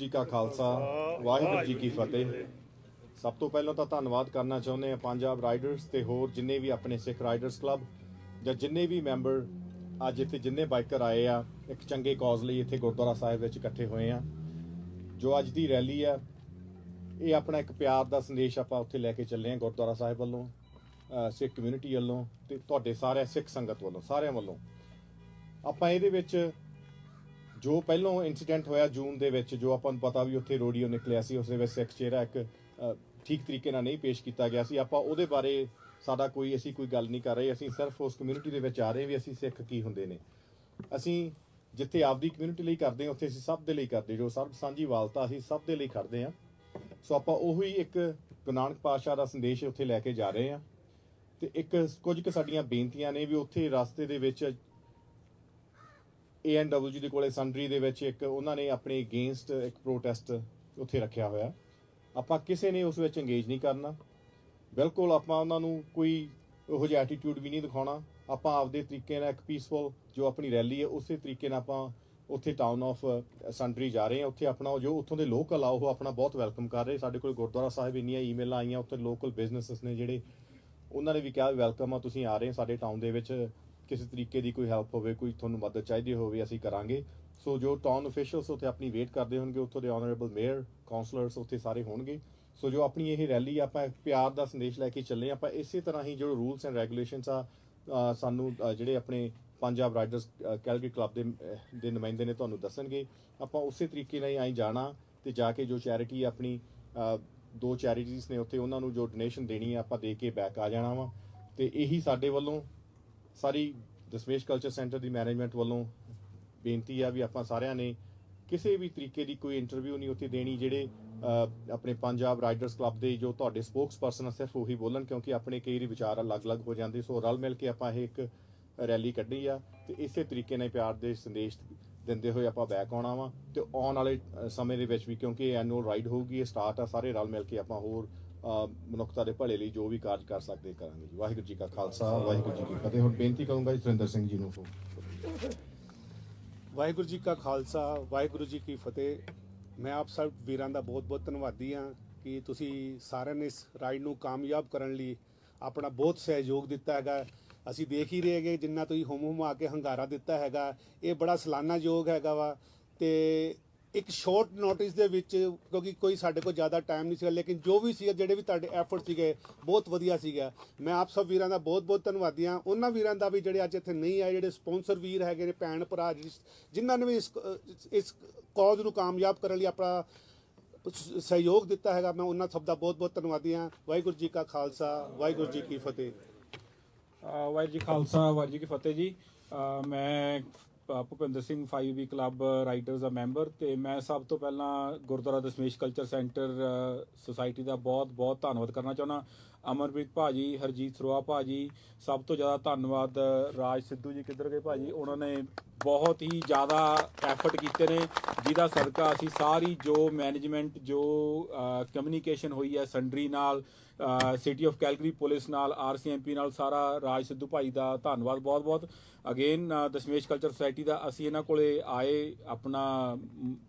का खालसा वाहिगुरू जी की फतेह। सब तो पहलों तो धन्नवाद करना चाहुंदे हां पंजाब राइडर्स ते होर जिन्ने भी अपने सिख राइडर्स क्लब जां जिन्ने भी मैंबर अज इत्थे जिन्ने बाइकर आए आ एक चंगे कॉज लई इत्थे गुरुद्वारा साहिब विच इकट्ठे होए आ। जो अज दी रैली आ ये अपना एक प्यार दा संदेश आपां उत्थे लैके चले हैं गुरुद्वारा साहिब वल्लों, सिख कम्यूनिटी वल्लों ते तुहाडे सारे सिख संगत वल्लों सारिਆਂ ਵੱਲੋਂ। ਆਪਾਂ ਇਹਦੇ ਵਿੱਚ जो पहलों इंसीडेंट होया जून ਦੇ ਵਿੱਚ जो ਆਪਾਂ ਨੂੰ ਪਤਾ ਵੀ ਉੱਥੇ ਰੋਡੀਓ ਨਿਕਲਿਆ ਸੀ, ਉਸ ਦੇ ਵਿੱਚ ਸਿੱਖ ਚਿਹਰਾ ਇੱਕ ਠੀਕ ਤਰੀਕੇ ਨਾਲ ਨਹੀਂ ਪੇਸ਼ ਕੀਤਾ ਗਿਆ ਸੀ। ਆਪਾਂ ਉਹਦੇ ਬਾਰੇ ਸਾਡਾ ਕੋਈ ਅਸੀਂ ਕੋਈ ਗੱਲ ਨਹੀਂ ਕਰ ਰਹੇ, ਅਸੀਂ ਸਿਰਫ ਉਸ ਕਮਿਊਨਿਟੀ ਦੇ ਵਿੱਚ ਆ ਰਹੇ ਵੀ ਅਸੀਂ ਸਿੱਖ ਕੀ ਹੁੰਦੇ ਨੇ। ਅਸੀਂ ਜਿੱਥੇ ਆਪਦੀ ਕਮਿਊਨਿਟੀ ਲਈ ਕਰਦੇ ਹਾਂ ਉੱਥੇ ਅਸੀਂ ਸਭ ਦੇ ਲਈ ਕਰਦੇ, ਜੋ ਸਰਬ ਸਾਂਝੀ ਵਾਲਤਾ ਅਸੀਂ ਸਭ ਦੇ ਲਈ ਖੜਦੇ ਹਾਂ। ਸੋ ਆਪਾਂ ਉਹੀ ਇੱਕ ਗੁਰੂ ਨਾਨਕ ਪਾਤਸ਼ਾਹ ਦਾ ਸੰਦੇਸ਼ ਉੱਥੇ ਲੈ ਕੇ ਜਾ ਰਹੇ ਹਾਂ ਤੇ ਇੱਕ ਕੁਝ ਕੁ ਸਾਡੀਆਂ ਬੇਨਤੀਆਂ ਨੇ ਵੀ ਉੱਥੇ ਰਸਤੇ ਦੇ ਵਿੱਚ ANWG ਦੇ ਕੋਲੇ ਸੰਡਰੀ ਦੇ ਵਿੱਚ ਇੱਕ ਉਹਨਾਂ ਨੇ ਆਪਣੇ ਅਗੇਂਸਟ ਇੱਕ ਪ੍ਰੋਟੈਸਟ ਉੱਥੇ ਰੱਖਿਆ ਹੋਇਆ। ਆਪਾਂ ਕਿਸੇ ਨੇ ਉਸ ਵਿੱਚ ਇੰਗੇਜ ਨਹੀਂ ਕਰਨਾ, ਬਿਲਕੁਲ ਆਪਾਂ ਉਹਨਾਂ ਨੂੰ ਕੋਈ ਉਹੋ ਜਿਹਾ ਐਟੀਟਿਊਡ ਵੀ ਨਹੀਂ ਦਿਖਾਉਣਾ। ਆਪਾਂ ਆਪਦੇ ਤਰੀਕੇ ਨਾਲ ਇੱਕ ਪੀਸਫੁਲ ਜੋ ਆਪਣੀ ਰੈਲੀ ਹੈ ਉਸੇ ਤਰੀਕੇ ਨਾਲ ਆਪਾਂ ਉੱਥੇ ਟਾਊਨ ਆਫ ਸੰਡਰੀ ਜਾ ਰਹੇ ਹਾਂ। ਉੱਥੇ ਆਪਣਾ ਜੋ ਉੱਥੋਂ ਦੇ ਲੋਕਲ ਆ ਉਹ ਆਪਣਾ ਬਹੁਤ ਵੈਲਕਮ ਕਰ ਰਹੇ। ਸਾਡੇ ਕੋਲ ਗੁਰਦੁਆਰਾ ਸਾਹਿਬ ਇੰਨੀਆਂ ਈਮੇਲਾਂ ਆਈਆਂ, ਉੱਥੇ ਲੋਕਲ ਬਿਜ਼ਨੈਸਿਸ ਨੇ ਜਿਹੜੇ ਉਹਨਾਂ ਨੇ ਵੀ ਕਿਹਾ ਵੈਲਕਮ ਆ, ਤੁਸੀਂ ਆ ਰਹੇ ਸਾਡੇ ਟਾਊਨ ਦੇ ਵਿੱਚ, ਕਿਸੇ ਤਰੀਕੇ ਦੀ ਕੋਈ ਹੈਲਪ ਹੋਵੇ, ਕੋਈ ਤੁਹਾਨੂੰ ਮਦਦ ਚਾਹੀਦੀ ਹੋਵੇ ਅਸੀਂ ਕਰਾਂਗੇ। ਸੋ ਜੋ ਟਾਊਨ ਅਫੀਸ਼ੀਅਲਸ ਉੱਥੇ ਆਪਣੀ ਵੇਟ ਕਰਦੇ ਹੋਣਗੇ, ਉੱਥੋਂ ਦੇ ਆਨਰੇਬਲ ਮੇਅਰ ਕਾਉਂਸਲਰਸ ਉੱਥੇ ਸਾਰੇ ਹੋਣਗੇ। ਸੋ ਜੋ ਆਪਣੀ ਇਹ ਰੈਲੀ ਆਪਾਂ ਪਿਆਰ ਦਾ ਸੰਦੇਸ਼ ਲੈ ਕੇ ਚੱਲੇ ਆਪਾਂ ਇਸੇ ਤਰ੍ਹਾਂ ਹੀ ਜੋ ਰੂਲਸ ਐਂਡ ਰੈਗੂਲੇਸ਼ਨਸ ਆ ਸਾਨੂੰ ਜਿਹੜੇ ਆਪਣੇ ਪੰਜਾਬ ਰਾਈਡਰਸ ਕੈਲਗਰੀ ਕਲੱਬ ਦੇ ਨੁਮਾਇੰਦੇ ਨੇ ਤੁਹਾਨੂੰ ਦੱਸਣਗੇ। ਆਪਾਂ ਉਸੇ ਤਰੀਕੇ ਨਾਲ ਹੀ ਆਈ ਜਾਣਾ ਤੇ ਜਾ ਕੇ ਜੋ ਚੈਰਿਟੀ ਆਪਣੀ ਦੋ ਚੈਰਿਟੀਜ਼ ਨੇ ਉੱਥੇ ਉਹਨਾਂ ਨੂੰ ਜੋ ਡੋਨੇਸ਼ਨ ਦੇਣੀ ਆ ਆਪਾਂ ਦੇ ਕੇ ਬੈਕ ਆ ਜਾਣਾ ਵਾ। ਤੇ ਇਹੀ ਸਾਡੇ ਵੱਲੋਂ ਸਾਰੀ ਦਸਮੇਸ਼ ਕਲਚਰ ਸੈਂਟਰ ਦੀ ਮੈਨੇਜਮੈਂਟ ਵੱਲੋਂ ਬੇਨਤੀ ਆ ਵੀ ਆਪਾਂ ਸਾਰਿਆਂ ਨੇ ਕਿਸੇ ਵੀ ਤਰੀਕੇ ਦੀ ਕੋਈ ਇੰਟਰਵਿਊ ਨਹੀਂ ਉੱਥੇ ਦੇਣੀ। ਜਿਹੜੇ ਆਪਣੇ ਪੰਜਾਬ ਰਾਈਡਰਸ ਕਲੱਬ ਦੇ ਜੋ ਤੁਹਾਡੇ ਸਪੋਕਸ ਪਰਸਨ ਆ ਸਿਰਫ ਉਹੀ ਬੋਲਣ, ਕਿਉਂਕਿ ਆਪਣੇ ਕਈ ਵਿਚਾਰ ਅਲੱਗ-ਅਲੱਗ ਹੋ ਜਾਂਦੇ। ਸੋ ਰਲ ਮਿਲ ਕੇ ਆਪਾਂ ਇਹ ਇੱਕ ਰੈਲੀ ਕੱਢੀ ਆ ਤੇ ਇਸੇ ਤਰੀਕੇ ਨਾਲ ਪਿਆਰ ਦੇ ਸੰਦੇਸ਼ ਦਿੰਦੇ ਹੋਏ ਆਪਾਂ ਬੈਕ ਆਉਣਾ ਵਾ। ਤੇ ਆਉਣ ਵਾਲੇ ਸਮੇਂ ਦੇ ਵਿੱਚ ਵੀ ਕਿਉਂਕਿ ਇਹ ਐਨੂਅਲ ਰਾਈਡ ਹੋਊਗੀ, ਇਹ ਸਟਾਰਟ ਆ, ਸਾਰੇ ਰਲ ਮਿਲ ਕੇ ਆਪਾਂ ਹੋਰ ਮਨੁੱਖਤਾ ਦੇ ਭਲੇ ਲਈ ਜੋ ਵੀ ਕਾਰਜ ਕਰ ਸਕਦੇ ਕਰਾਂਗੇ ਜੀ। ਵਾਹਿਗੁਰੂ ਜੀ ਕਾ ਖਾਲਸਾ ਵਾਹਿਗੁਰੂ ਜੀ ਕੀ ਫਤਿਹ। ਹੁਣ ਬੇਨਤੀ ਕਰੂੰਗਾ ਜੀ ਸੁਰਿੰਦਰ ਸਿੰਘ ਜੀ ਨੂੰ। ਵਾਹਿਗੁਰੂ ਜੀ ਕਾ ਖਾਲਸਾ ਵਾਹਿਗੁਰੂ ਜੀ ਕੀ ਫਤਿਹ। ਮੈਂ ਆਪ ਸਭ ਵੀਰਾਂ ਦਾ ਬਹੁਤ-ਬਹੁਤ ਧੰਨਵਾਦੀ ਹਾਂ ਕਿ ਤੁਸੀਂ ਸਾਰਿਆਂ ਨੇ ਇਸ ਰਾਈਡ ਨੂੰ ਕਾਮਯਾਬ ਕਰਨ ਲਈ ਆਪਣਾ ਬਹੁਤ ਸਹਿਯੋਗ ਦਿੱਤਾ ਹੈਗਾ। ਅਸੀਂ ਦੇਖ ਹੀ ਰਹੇ ਹੈਗੇ ਜਿੰਨਾ ਤੁਸੀਂ ਹੁਮ ਆ ਕੇ ਹੰਗਾਰਾ ਦਿੱਤਾ ਹੈਗਾ, ਇਹ ਬੜਾ ਸਲਾਨਾਯੋਗ ਹੈਗਾ ਵਾ। ਤੇ ਇੱਕ ਸ਼ਾਰਟ ਨੋਟਿਸ ਦੇ ਵਿੱਚ, ਕਿਉਂਕਿ ਕੋਈ ਸਾਡੇ ਕੋਲ ਜ਼ਿਆਦਾ ਟਾਈਮ ਨਹੀਂ ਸੀਗਾ, ਲੇਕਿਨ ਜੋ ਵੀ ਸੀਗਾ ਜਿਹੜੇ ਵੀ ਤੁਹਾਡੇ ਐਫਰਟ ਸੀਗੇ ਬਹੁਤ ਵਧੀਆ ਸੀਗਾ। ਮੈਂ ਆਪ ਸਭ ਵੀਰਾਂ ਦਾ ਬਹੁਤ-ਬਹੁਤ ਧੰਨਵਾਦੀ ਹਾਂ। ਉਹਨਾਂ ਵੀਰਾਂ ਦਾ ਵੀ ਜਿਹੜੇ ਅੱਜ ਇੱਥੇ ਨਹੀਂ ਆਏ, ਜਿਹੜੇ ਸਪੋਂਸਰ ਵੀਰ ਹੈਗੇ ਨੇ, ਭੈਣ ਭਰਾ ਜਿਨ੍ਹਾਂ ਨੇ ਵੀ ਇਸ ਕੌਜ਼ ਨੂੰ ਕਾਮਯਾਬ ਕਰਨ ਲਈ ਆਪਣਾ ਸਹਿਯੋਗ ਦਿੱਤਾ ਹੈਗਾ, ਮੈਂ ਉਹਨਾਂ ਸਭ ਦਾ ਬਹੁਤ-ਬਹੁਤ ਧੰਨਵਾਦੀ ਹਾਂ। ਵਾਹਿਗੁਰੂ ਜੀ ਕਾ ਖਾਲਸਾ ਵਾਹਿਗੁਰੂ ਜੀ ਕੀ ਫਤਿਹ। ਵਾਹਿਗੁਰੂ ਜੀ ਖਾਲਸਾ ਵਾਹਿਗੁਰੂ ਜੀ ਕੀ ਫਤਿਹ ਜੀ। ਮੈਂ Bhupinder Singh 5B club riders ਦਾ ਮੈਂਬਰ, ਤੇ ਮੈਂ ਸਭ ਤੋਂ ਪਹਿਲਾਂ Gurdwara Dashmesh culture centre society ਦਾ ਬਹੁਤ ਧੰਨਵਾਦ ਕਰਨਾ ਚਾਹੁੰਦਾ। ਅਮਰਪ੍ਰੀਤ ਭਾਜੀ, ਹਰਜੀਤ ਸਰੋਆ ਭਾਜੀ, ਸਭ ਤੋਂ ਜ਼ਿਆਦਾ ਧੰਨਵਾਦ ਰਾਜ ਸਿੱਧੂ ਜੀ, ਕਿੱਧਰ ਗਏ ਭਾਜੀ, ਉਹਨਾਂ ਨੇ ਬਹੁਤ ਹੀ ਜ਼ਿਆਦਾ ਐਫਰਟ ਕੀਤੇ ਨੇ, ਜਿਹਦਾ ਸਦਕਾ ਅਸੀਂ ਸਾਰੀ ਜੋ ਮੈਨੇਜਮੈਂਟ ਜੋ ਕਮਿਊਨੀਕੇਸ਼ਨ ਹੋਈ ਹੈ ਸੰਡਰੀ ਨਾਲ, ਸਿਟੀ ਆਫ ਕੈਲਗਰੀ ਪੁਲਿਸ ਨਾਲ, RCMP ਨਾਲ, ਸਾਰਾ ਰਾਜ ਸਿੱਧੂ ਭਾਈ ਦਾ ਧੰਨਵਾਦ ਬਹੁਤ-ਬਹੁਤ। ਅਗੇਨ ਦਸਮੇਸ਼ ਕਲਚਰ ਸੁਸਾਇਟੀ ਦਾ ਅਸੀਂ ਇਹਨਾਂ ਕੋਲੇ ਆਏ, ਆਪਣਾ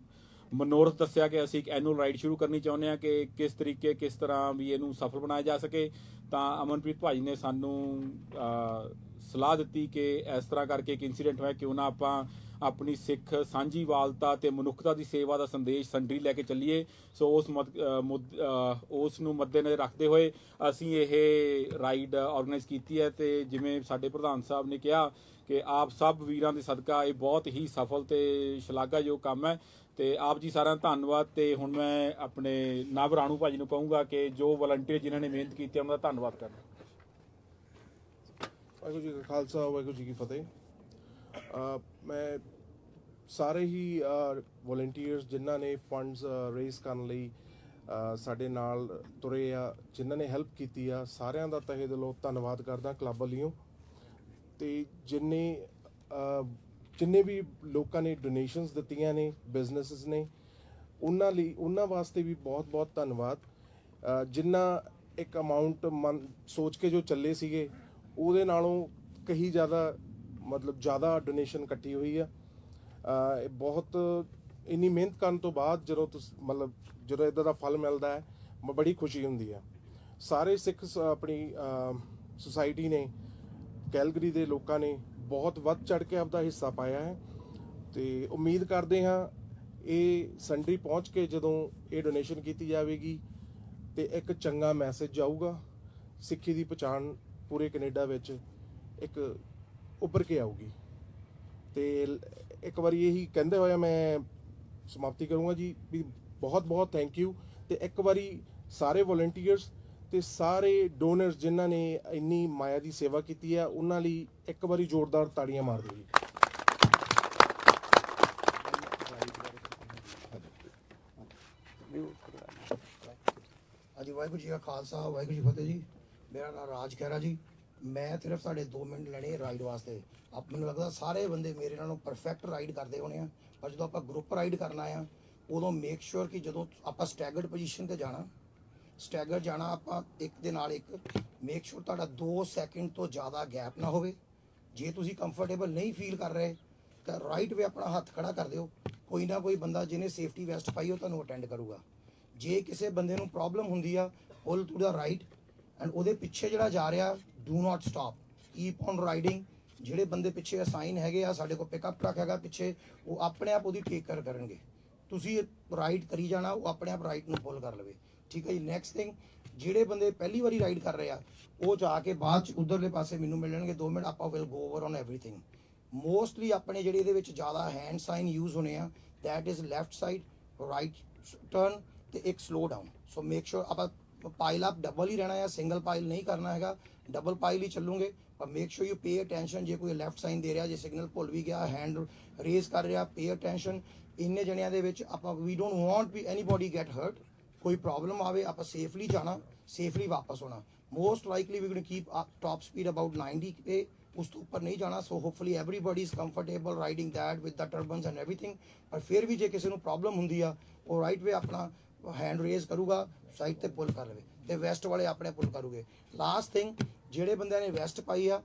ਮਨੋਰਥ ਦੱਸਿਆ ਕਿ ਅਸੀਂ ਇੱਕ ਐਨੂਅਲ ਰਾਈਡ ਸ਼ੁਰੂ ਕਰਨੀ ਚਾਹੁੰਦੇ ਹਾਂ ਕਿ ਕਿਸ ਤਰ੍ਹਾਂ ਵੀ ਇਹਨੂੰ ਸਫਲ ਬਣਾਇਆ ਜਾ ਸਕੇ। ਤਾਂ ਅਮਨਪ੍ਰੀਤ ਭਾਜੀ ਨੇ ਸਾਨੂੰ ਸਲਾਹ ਦਿੱਤੀ ਕਿ ਇਸ ਤਰ੍ਹਾਂ ਕਰਕੇ ਇੱਕ ਇਨਸੀਡੈਂਟ ਹੋਇਆ, ਕਿਉਂ ਨਾ ਆਪਾਂ ਆਪਣੀ ਸਿੱਖ ਸਾਂਝੀਵਾਲਤਾ ਤੇ ਮਨੁੱਖਤਾ ਦੀ ਸੇਵਾ ਦਾ ਸੰਦੇਸ਼ ਸੰਡਰੀ ਲੈ ਕੇ ਚੱਲੀਏ। ਸੋ ਉਸ ਨੂੰ ਮੱਦੇਨਜ਼ਰ ਰੱਖਦੇ ਹੋਏ ਅਸੀਂ ਇਹ ਰਾਈਡ ਆਰਗੇਨਾਈਜ਼ ਕੀਤੀ ਹੈ। ਤੇ ਜਿਵੇਂ ਸਾਡੇ ਪ੍ਰਧਾਨ ਸਾਹਿਬ ਨੇ ਕਿਹਾ ਕਿ ਆਪ ਸਭ ਵੀਰਾਂ ਦੇ ਸਦਕਾ ਇਹ ਬਹੁਤ ਹੀ ਸਫਲ ਤੇ ਸ਼ਲਾਘਾਯੋਗ ਕੰਮ ਹੈ। ਤੇ ਆਪ ਜੀ ਸਾਰਿਆਂ ਦਾ ਧੰਨਵਾਦ। ਤੇ ਹੁਣ ਮੈਂ ਆਪਣੇ ਨਾਬ ਰਾਣੂ ਭਾਜੀ ਨੂੰ ਕਹੂੰਗਾ ਕਿ ਜੋ ਵਲੰਟੀਅਰ ਜਿਨ੍ਹਾਂ ਨੇ ਮਿਹਨਤ ਕੀਤੀ ਉਹਨਾਂ ਦਾ ਧੰਨਵਾਦ ਕਰਨਾ। ਵਾਹਿਗੁਰੂ ਜੀ ਕਾ ਖਾਲਸਾ ਵਾਹਿਗੁਰੂ ਜੀ ਕੀ ਫਤਿਹ। ਮੈਂ ਸਾਰੇ ਹੀ ਵੋਲੰਟੀਅਰਸ ਜਿਨ੍ਹਾਂ ਨੇ ਫੰਡਸ ਰੇਜ਼ ਕਰਨ ਲਈ ਸਾਡੇ ਨਾਲ ਤੁਰੇ ਆ, ਜਿਨ੍ਹਾਂ ਨੇ ਹੈਲਪ ਕੀਤੀ ਆ, ਸਾਰਿਆਂ ਦਾ ਤਹਿ ਦਿਲੋਂ ਧੰਨਵਾਦ ਕਰਦਾ ਕਲੱਬ ਵੱਲੋਂ। ਤੇ ਜਿੰਨੇ ਵੀ ਲੋਕਾਂ ਨੇ ਡੋਨੇਸ਼ਨਸ ਦਿੱਤੀਆਂ ਨੇ, ਬਿਜ਼ਨੈਸਿਸ ਨੇ, ਉਹਨਾਂ ਵਾਸਤੇ ਵੀ ਬਹੁਤ ਧੰਨਵਾਦ। ਜਿੰਨਾ ਇੱਕ ਅਮਾਊਂਟ ਸੋਚ ਕੇ ਜੋ ਚੱਲੇ ਸੀਗੇ ਉਹਦੇ ਨਾਲੋਂ ਕहीं ਜ਼ਿਆਦਾ ਡੋਨੇਸ਼ਨ ਇਕੱਠੀ ਹੋਈ ਆ। ਇਹ ਬਹੁਤ ਇੰਨੀ ਮਿਹਨਤ ਕਰਨ ਤੋਂ ਬਾਅਦ ਜਦੋਂ ਤੁਸੀਂ ਮਤਲਬ ਜਦੋਂ ਇਦਾਂ ਦਾ ਫਲ ਮਿਲਦਾ ਹੈ, ਬੜੀ ਖੁਸ਼ੀ ਹੁੰਦੀ ਹੈ। ਸਾਰੇ ਸਿੱਖ ਆਪਣੀ ਸੁਸਾਇਟੀ ਨੇ, ਕੈਲਗਰੀ ਦੇ ਲੋਕਾਂ ਨੇ ਬਹੁਤ ਵੱਧ ਚੜ ਕੇ ਆਪਦਾ ਹਿੱਸਾ ਪਾਇਆ ਹੈ ਤੇ ਉਮੀਦ ਕਰਦੇ ਹਾਂ ਇਹ ਸੰਡੇ ਪਹੁੰਚ ਕੇ ਜਦੋਂ ਇਹ ਡੋਨੇਸ਼ਨ ਕੀਤੀ ਜਾਵੇਗੀ ਤੇ ਇੱਕ ਚੰਗਾ ਮੈਸੇਜ ਜਾਊਗਾ, ਸਿੱਖੀ ਦੀ ਪਛਾਣ ਪੂਰੇ ਕੈਨੇਡਾ ਵਿੱਚ ਇੱਕ ਉੱਭਰ ਕੇ ਆਊਗੀ। ਤੇ ਇੱਕ ਵਾਰੀ ਇਹੀ ਕਹਿੰਦੇ ਹੋਇਆ ਮੈਂ ਸਮਾਪਤੀ ਕਰੂੰਗਾ ਜੀ ਵੀ ਬਹੁਤ ਬਹੁਤ ਥੈਂਕ ਯੂ। ਤੇ ਇੱਕ ਵਾਰੀ ਸਾਰੇ ਵੋਲੰਟੀਅਰਸ ਤੇ ਸਾਰੇ ਡੋਨਰਸ ਜਿਨ੍ਹਾਂ ਨੇ ਇੰਨੀ ਮਾਇਆ ਦੀ ਸੇਵਾ ਕੀਤੀ ਹੈ ਉਹਨਾਂ ਲਈ ਇੱਕ ਵਾਰੀ ਜ਼ੋਰਦਾਰ ਤਾੜੀਆਂ ਮਾਰ ਦਿਓ ਜੀ। ਹਾਂਜੀ, ਵਾਹਿਗੁਰੂ ਜੀ ਕਾ ਖਾਲਸਾ, ਵਾਹਿਗੁਰੂ ਜੀ ਕੀ ਫਤਿਹ ਜੀ। ਮੇਰਾ ਨਾਮ ਰਾਜ ਖਹਿਰਾ ਜੀ। ਮੈਂ ਸਿਰਫ ਸਾਡੇ 2 ਮਿੰਟ ਲੈਣੇ ਰਾਈਡ ਵਾਸਤੇ। ਮੈਨੂੰ ਲੱਗਦਾ ਸਾਰੇ ਬੰਦੇ ਮੇਰੇ ਨਾਲੋਂ ਪਰਫੈਕਟ ਰਾਈਡ ਕਰਦੇ ਹੋਣੇ ਆ, ਪਰ ਜਦੋਂ ਆਪਾਂ ਗਰੁੱਪ ਰਾਈਡ ਕਰਨਾ ਆ ਉਦੋਂ ਮੇਕ ਸ਼ੋਰ ਕਿ ਜਦੋਂ ਆਪਾਂ ਸਟੈਗਰਡ ਪੋਜੀਸ਼ਨ ਤੇ ਜਾਣਾ ਆਪਾਂ ਇੱਕ ਦੇ ਨਾਲ ਇੱਕ, ਮੇਕ ਸ਼ੋਰ ਤੁਹਾਡਾ 2 ਸੈਕਿੰਡ ਤੋਂ ਜ਼ਿਆਦਾ ਗੈਪ ਨਾ ਹੋਵੇ। ਜੇ ਤੁਸੀਂ ਕੰਫਰਟੇਬਲ ਨਹੀਂ ਫੀਲ ਕਰ ਰਹੇ ਤਾਂ ਰਾਈਟ ਵੇ ਆਪਣਾ ਹੱਥ ਖੜਾ ਕਰ ਦਿਓ, ਕੋਈ ਨਾ ਕੋਈ ਬੰਦਾ ਜਿਹਨੇ ਸੇਫਟੀ ਵੈਸਟ ਪਾਈ ਉਹ ਤੁਹਾਨੂੰ ਅਟੈਂਡ ਕਰੂਗਾ। ਜੇ ਕਿਸੇ ਬੰਦੇ ਨੂੰ ਪ੍ਰੋਬਲਮ ਹੁੰਦੀ ਆ, ਪੁੱਲ ਟੂ ਦਾ ਰਾਈਟ ਐਂਡ ਉਹਦੇ ਪਿੱਛੇ ਜਿਹੜਾ ਜਾ ਰਿਹਾ do not stop, keep on riding. ਜਿਹੜੇ ਬੰਦੇ ਪਿੱਛੇ ਅਸਾਈਨ ਹੈਗੇ ਆ, ਸਾਡੇ ਕੋਲ ਪਿਕਅਪ ਟਰੱਕ ਹੈਗਾ ਪਿੱਛੇ, ਉਹ ਆਪਣੇ ਆਪ ਉਹਦੀ ਟੇਕ ਕੇਅਰ ਕਰਨਗੇ। ਤੁਸੀਂ ਰਾਈਡ ਕਰੀ ਜਾਣਾ, ਉਹ ਆਪਣੇ ਆਪ ਰਾਈਟ ਨੂੰ ਪੁੱਲ ਕਰ ਲਵੇ, ਠੀਕ ਹੈ ਜੀ। ਨੈਕਸਟ ਥਿੰਗ, ਜਿਹੜੇ ਬੰਦੇ ਪਹਿਲੀ ਵਾਰੀ ਰਾਈਡ ਕਰ ਰਹੇ ਆ ਉਹ ਜਾ ਕੇ ਬਾਅਦ ਚ ਉਧਰਲੇ ਪਾਸੇ ਮੈਨੂੰ ਮਿਲਣਗੇ 2 ਮਿੰਟ, ਆਪਾਂ will go over on everything. Mostly ਆਪਣੇ ਜਿਹੜੇ ਇਹਦੇ ਵਿੱਚ ਜ਼ਿਆਦਾ ਹੈਂਡ ਸਾਈਨ ਯੂਜ਼ ਹੋਣੇ ਆ, that is left side, right turn ਤੇ ਇੱਕ ਸਲੋ ਡਾਊਨ। ਸੋ ਮੇਕ ਸ਼ੋਰ ਆਪਾਂ ਪਾਈਲ ਅਪ ਡਬਲ ਹੀ ਰਹਿਣਾ ਹੈ, ਸਿੰਗਲ ਪਾਈਲ ਨਹੀਂ ਕਰਨਾ ਹੈਗਾ, ਡਬਲ ਪਾਈਲ ਹੀ ਚੱਲੂਗੇ। ਪਰ make sure you pay attention. ਜੇ ਕੋਈ ਲੈਫਟ ਸਾਈਨ ਦੇ ਰਿਹਾ, ਜੇ ਸਿਗਨਲ ਭੁੱਲ ਵੀ ਗਿਆ, ਹੈਂਡ ਰੇਜ਼ ਕਰ ਰਿਹਾ, ਪੇ ਅਟੈਂਸ਼ਨ। ਇੰਨੇ ਜਣਿਆਂ ਦੇ ਵਿੱਚ ਆਪਾਂ ਵੀ don't want we anybody get hurt. ਕੋਈ ਪ੍ਰੋਬਲਮ ਆਵੇ ਆਪਾਂ ਸੇਫਲੀ ਜਾਣਾ, ਸੇਫਲੀ ਵਾਪਸ ਹੋਣਾ। Most likely we going keep top speed about 90 ਤੇ ਉਸ ਤੋਂ ਉੱਪਰ ਨਹੀਂ ਜਾਣਾ। So hopefully everybody is comfortable riding that with the turbans and everything. ਪਰ ਫਿਰ ਵੀ ਜੇ ਕਿਸੇ ਨੂੰ ਪ੍ਰੋਬਲਮ ਹੁੰਦੀ ਆ, ਉਹ ਰਾਈਟ ਵੇ ਆਪਣਾ ਹੈਂਡ ਰੇਜ਼ ਕਰੂਗਾ, ਸਾਈਡ ਤੇ ਪੁੱਲ ਕਰ ਲਵੇ ਤੇ ਵੈਸਟ ਵਾਲੇ ਆਪਣੇ ਪੁੱਲ ਕਰੂਗੇ। ਲਾਸਟ ਥਿੰਗ, ਜਿਹੜੇ ਬੰਦਿਆਂ ਨੇ ਵੈਸਟ ਪਾਈ ਆ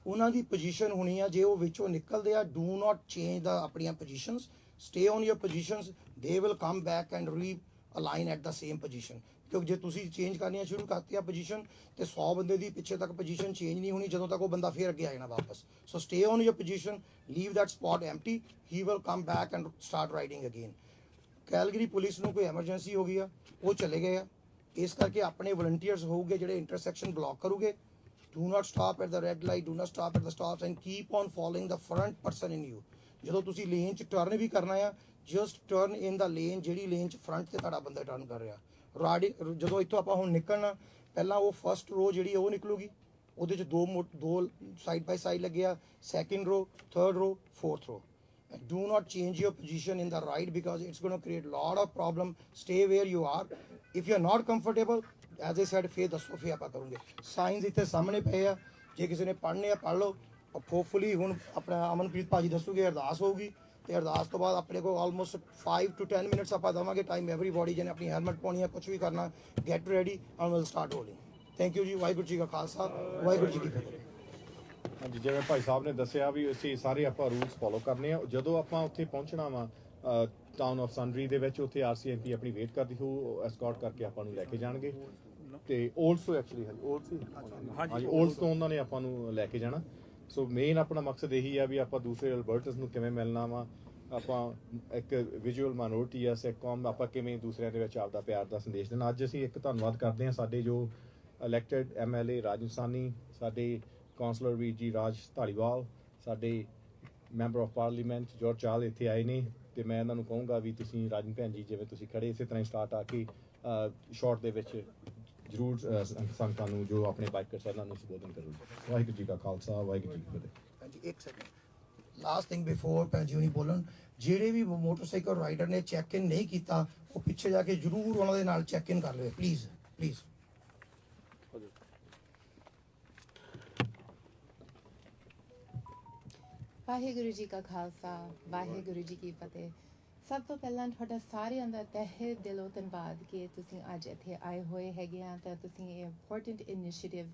ਉਹਨਾਂ ਦੀ ਪੋਜੀਸ਼ਨ ਹੋਣੀ ਆ, ਜੇ ਉਹ ਵਿੱਚੋਂ ਨਿਕਲਦੇ ਆ, ਡੂ ਨਾਟ ਚੇਂਜ ਦਾ ਆਪਣੀਆਂ positions, stay on your positions, they will come back and realign at the same position. ਕਿਉਂਕਿ ਜੇ ਤੁਸੀਂ ਚੇਂਜ ਕਰਨੀਆਂ ਸ਼ੁਰੂ ਕਰਤੀਆਂ ਪੋਜੀਸ਼ਨ ਤੇ 100 ਬੰਦੇ ਦੀ ਪਿੱਛੇ ਤੱਕ ਪੋਜੀਸ਼ਨ ਚੇਂਜ ਨਹੀਂ ਹੋਣੀ ਜਦੋਂ ਤੱਕ ਉਹ ਬੰਦਾ ਫੇਰ ਅੱਗੇ ਆ ਜਾਣਾ ਵਾਪਸ। So stay on your position, leave that spot empty, he will come back and start riding again. Calgary police ਨੂੰ ਕੋਈ ਐਮਰਜੈਂਸੀ ਹੋ ਗਈ ਆ, ਉਹ ਚਲੇ ਗਏ ਆ, ਇਸ ਕਰਕੇ ਆਪਣੇ ਵਲੰਟੀਅਰਸ ਹੋਊਗੇ ਜਿਹੜੇ ਇੰਟਰਸੈਕਸ਼ਨ ਬਲੌਕ ਕਰੂਗੇ। Do not stop at the red light, do not stop at the stops and keep on following the front person in you. ਜਦੋਂ ਤੁਸੀਂ ਲੇਨ 'ਚ ਟਰਨ ਵੀ ਕਰਨਾ ਆ, ਜਸਟ ਟਰਨ ਇਨ ਦਾ ਲੇਨ, ਜਿਹੜੀ ਲੇਨ 'ਚ ਫਰੰਟ ਤੇ ਤੁਹਾਡਾ ਬੰਦਾ ਟਰਨ ਕਰ ਰਿਹਾ। ਜਦੋਂ ਇੱਥੋਂ ਆਪਾਂ ਹੁਣ ਨਿਕਲਣਾ, ਪਹਿਲਾਂ ਉਹ ਫਸਟ ਰੋ ਜਿਹੜੀ ਉਹ ਨਿਕਲੂਗੀ, ਉਹਦੇ 'ਚ ਦੋ ਸਾਈਡ ਬਾਈ ਸਾਈਡ ਲੱਗੇ ਆ, ਸੈਕਿੰਡ ਰੋ, ਥਰਡ ਰੋ, ਫੋਰਥ ਰੋ। Do not change your position in the ride because it's going to create lot of problem. Stay where you are. If you're not comfortable, as I said, ਫੇਰ ਦੱਸੋ, ਫੇਰ ਆਪਾਂ ਕਰੂੰਗੇ। ਸਾਇੰਸ ਇੱਥੇ ਸਾਹਮਣੇ ਪਏ ਆ, ਜੇ ਕਿਸੇ ਨੇ ਪੜ੍ਹਨੇ ਆ ਪੜ੍ਹ ਲਓ। ਹੋਪਫੁਲੀ ਹੁਣ ਆਪਣਾ ਅਮਨਪ੍ਰੀਤ ਭਾਜੀ ਦੱਸੂਗੇ, ਅਰਦਾਸ ਹੋਊਗੀ ਤੇ ਅਰਦਾਸ ਤੋਂ ਬਾਅਦ ਆਪਣੇ ਕੋਲ ਆਲਮੋਸਟ 5 to 10 ਮਿੰਟਸ ਆਪਾਂ ਦੇਵਾਂਗੇ ਟਾਈਮ। ਐਵਰੀਬਾਡੀ ਜਿਹਨੇ ਆਪਣੀ ਹੈਲਮਟ ਪਾਉਣੀ ਆ, ਕੁਝ ਵੀ ਕਰਨਾ, get ready and will start rolling. Thank you ਜੀ। ਵਾਹਿਗੁਰੂ ਜੀ ਕਾ ਖਾਲਸਾ, ਵਾਹਿਗੁਰੂ ਜੀ ਕੀ ਫਤਿਹ। ਹਾਂਜੀ, ਜਿਵੇਂ ਭਾਈ ਸਾਹਿਬ ਨੇ ਦੱਸਿਆ ਵੀ ਅਸੀਂ ਸਾਰੇ ਆਪਾਂ ਰੂਲਸ ਫੋਲੋ ਕਰਨੇ ਆ। ਜਦੋਂ ਆਪਾਂ ਉੱਥੇ ਪਹੁੰਚਣਾ ਵਾ ਟਾਊਨ ਆਫ ਸੰਡਰੀ ਦੇ ਵਿੱਚ, ਉੱਥੇ RCMP ਆਪਣੀ ਵੇਟ ਕਰਦੀ ਹੋ, ਐਸਕੌਰਟ ਕਰਕੇ ਆਪਾਂ ਨੂੰ ਲੈ ਕੇ ਜਾਣਗੇ। ਤੇ ਓਲਸ ਤੋਂ ਐਕਚੁਅਲੀ ਹਾਂਜੀ ਓਲਸ ਤੋਂ ਉਹਨਾਂ ਨੇ ਆਪਾਂ ਨੂੰ ਲੈ ਕੇ ਜਾਣਾ। ਸੋ ਮੇਨ ਆਪਣਾ ਮਕਸਦ ਇਹੀ ਆ ਵੀ ਆਪਾਂ ਦੂਸਰੇ ਅਲਬਰਟਸ ਨੂੰ ਕਿਵੇਂ ਮਿਲਣਾ ਵਾ, ਆਪਾਂ ਇੱਕ ਵਿਜ਼ੂਅਲ ਮਾਈਨੋਰਟੀ ਆ, ਸਿੱਖ ਕੌਮ, ਆਪਾਂ ਕਿਵੇਂ ਦੂਸਰਿਆਂ ਦੇ ਵਿੱਚ ਆਪਦਾ ਪਿਆਰ ਦਾ ਸੰਦੇਸ਼ ਦੇਣਾ। ਅੱਜ ਅਸੀਂ ਇੱਕ ਧੰਨਵਾਦ ਕਰਦੇ ਹਾਂ ਸਾਡੇ ਜੋ ਇਲੈਕਟਡ MLA ਰਾਜਸਥਾਨੀ, ਸਾਡੇ ਕਾਉਂਸਲਰ ਵੀਰ ਜੀ ਰਾਜ ਧਾਲੀਵਾਲ, ਸਾਡੇ ਮੈਂਬਰ ਆਫ ਪਾਰਲੀਮੈਂਟ ਜੋਰਜ ਚਾਲ ਇੱਥੇ ਆਏ ਨੇ। ਤੇ ਮੈਂ ਇਹਨਾਂ ਨੂੰ ਕਹੂੰਗਾ ਵੀ ਤੁਸੀਂ ਰਾਜਨ ਭੈਣ ਜੀ, ਜਿਵੇਂ ਤੁਸੀਂ ਖੜੇ ਇਸੇ ਤਰ੍ਹਾਂ ਹੀ ਸਟਾਰਟ ਆ ਕੇ ਸ਼ਾਰਟ ਦੇ ਵਿੱਚ ਜ਼ਰੂਰ ਸੰਗਤਾਂ ਨੂੰ ਜੋ ਆਪਣੇ ਬਾਈਕਰਸ ਉਹਨਾਂ ਨੂੰ ਸੰਬੋਧਨ ਕਰੋ। ਵਾਹਿਗੁਰੂ ਜੀ ਕਾ ਖਾਲਸਾ, ਵਾਹਿਗੁਰੂ ਜੀ ਕੀ ਫਤਿਹ। ਹਾਂਜੀ, ਇੱਕ ਸੈਕਿੰਡ, ਲਾਸਟ ਥਿੰਗ ਬਿਫੋਰ ਭੈਣ ਜੀ ਨਹੀਂ ਬੋਲਣ, ਜਿਹੜੇ ਵੀ ਮੋਟਰਸਾਈਕਲ ਰਾਈਡਰ ਨੇ ਚੈੱਕ ਇਨ ਨਹੀਂ ਕੀਤਾ, ਉਹ ਪਿੱਛੇ ਜਾ ਕੇ ਜ਼ਰੂਰ ਉਹਨਾਂ ਦੇ ਨਾਲ ਚੈੱਕ ਇਨ ਕਰ ਲਵੇ, ਪਲੀਜ਼ ਪਲੀਜ਼। ਵਾਹਿਗੁਰੂ ਜੀ ਕਾ ਖਾਲਸਾ, ਵਾਹਿਗੁਰੂ ਜੀ ਕੀ ਫਤਿਹ। ਸਭ ਤੋਂ ਪਹਿਲਾਂ ਤੁਹਾਡਾ ਸਾਰਿਆਂ ਦਾ ਤਹਿ ਦਿਲੋਂ ਧੰਨਵਾਦ ਕਿ ਤੁਸੀਂ ਅੱਜ ਇੱਥੇ ਆਏ ਹੋਏ ਹੈਗੇ ਆ ਤਾਂ ਤੁਸੀਂ ਇਹ ਇੰਪੋਰਟੈਂਟ ਇਨੀਸ਼ੀਏਟਿਵ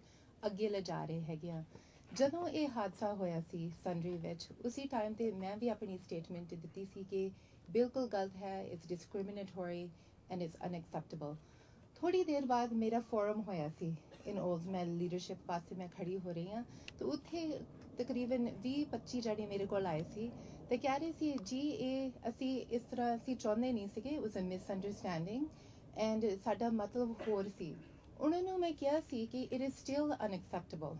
ਅੱਗੇ ਲਿਜਾ ਰਹੇ ਹੈਗੇ ਆ। ਜਦੋਂ ਇਹ ਹਾਦਸਾ ਹੋਇਆ ਸੀ ਸੰਡਰੀ ਵਿੱਚ, ਉਸੇ ਟਾਈਮ ਤੇ ਮੈਂ ਵੀ ਆਪਣੀ ਸਟੇਟਮੈਂਟ ਦਿੱਤੀ ਸੀ ਕਿ ਬਿਲਕੁਲ ਗਲਤ ਹੈ, ਇਟਸ ਡਿਸਕ੍ਰਿਮੀਨੇਟਰੀ ਐਂਡ ਇਟਸ ਅਨਐਕਸੈਪਟੇਬਲ। ਥੋੜੀ ਦੇਰ ਬਾਅਦ ਮੇਰਾ ਫੋਰਮ ਹੋਇਆ ਸੀ ਇਨ 올ਡਸ, ਮੈਂ ਲੀਡਰਸ਼ਿਪ ਪਾਸੇ ਮੈਂ ਖੜੀ ਹੋ ਰਹੀ ਹਾਂ, ਤੇ ਉੱਥੇ ਤਕਰੀਬਨ 20-25 ਜਣੇ ਮੇਰੇ ਕੋਲ ਆਏ ਸੀ ਤੇ ਕਹਿ ਰਹੇ ਸੀ ਜੀ ਇਹ ਅਸੀਂ ਇਸ ਤਰ੍ਹਾਂ ਅਸੀਂ ਚਾਹੁੰਦੇ ਨਹੀਂ ਸੀਗੇ, it was a misunderstanding and ਸਾਡਾ ਮਤਲਬ ਹੋਰ ਸੀ। ਉਹਨਾਂ ਨੂੰ ਮੈਂ ਕਿਹਾ ਸੀ ਕਿ ਇਟ ਇਜ਼ ਸਟਿਲ ਅਨਐਕਸੈਪਟੇਬਲ।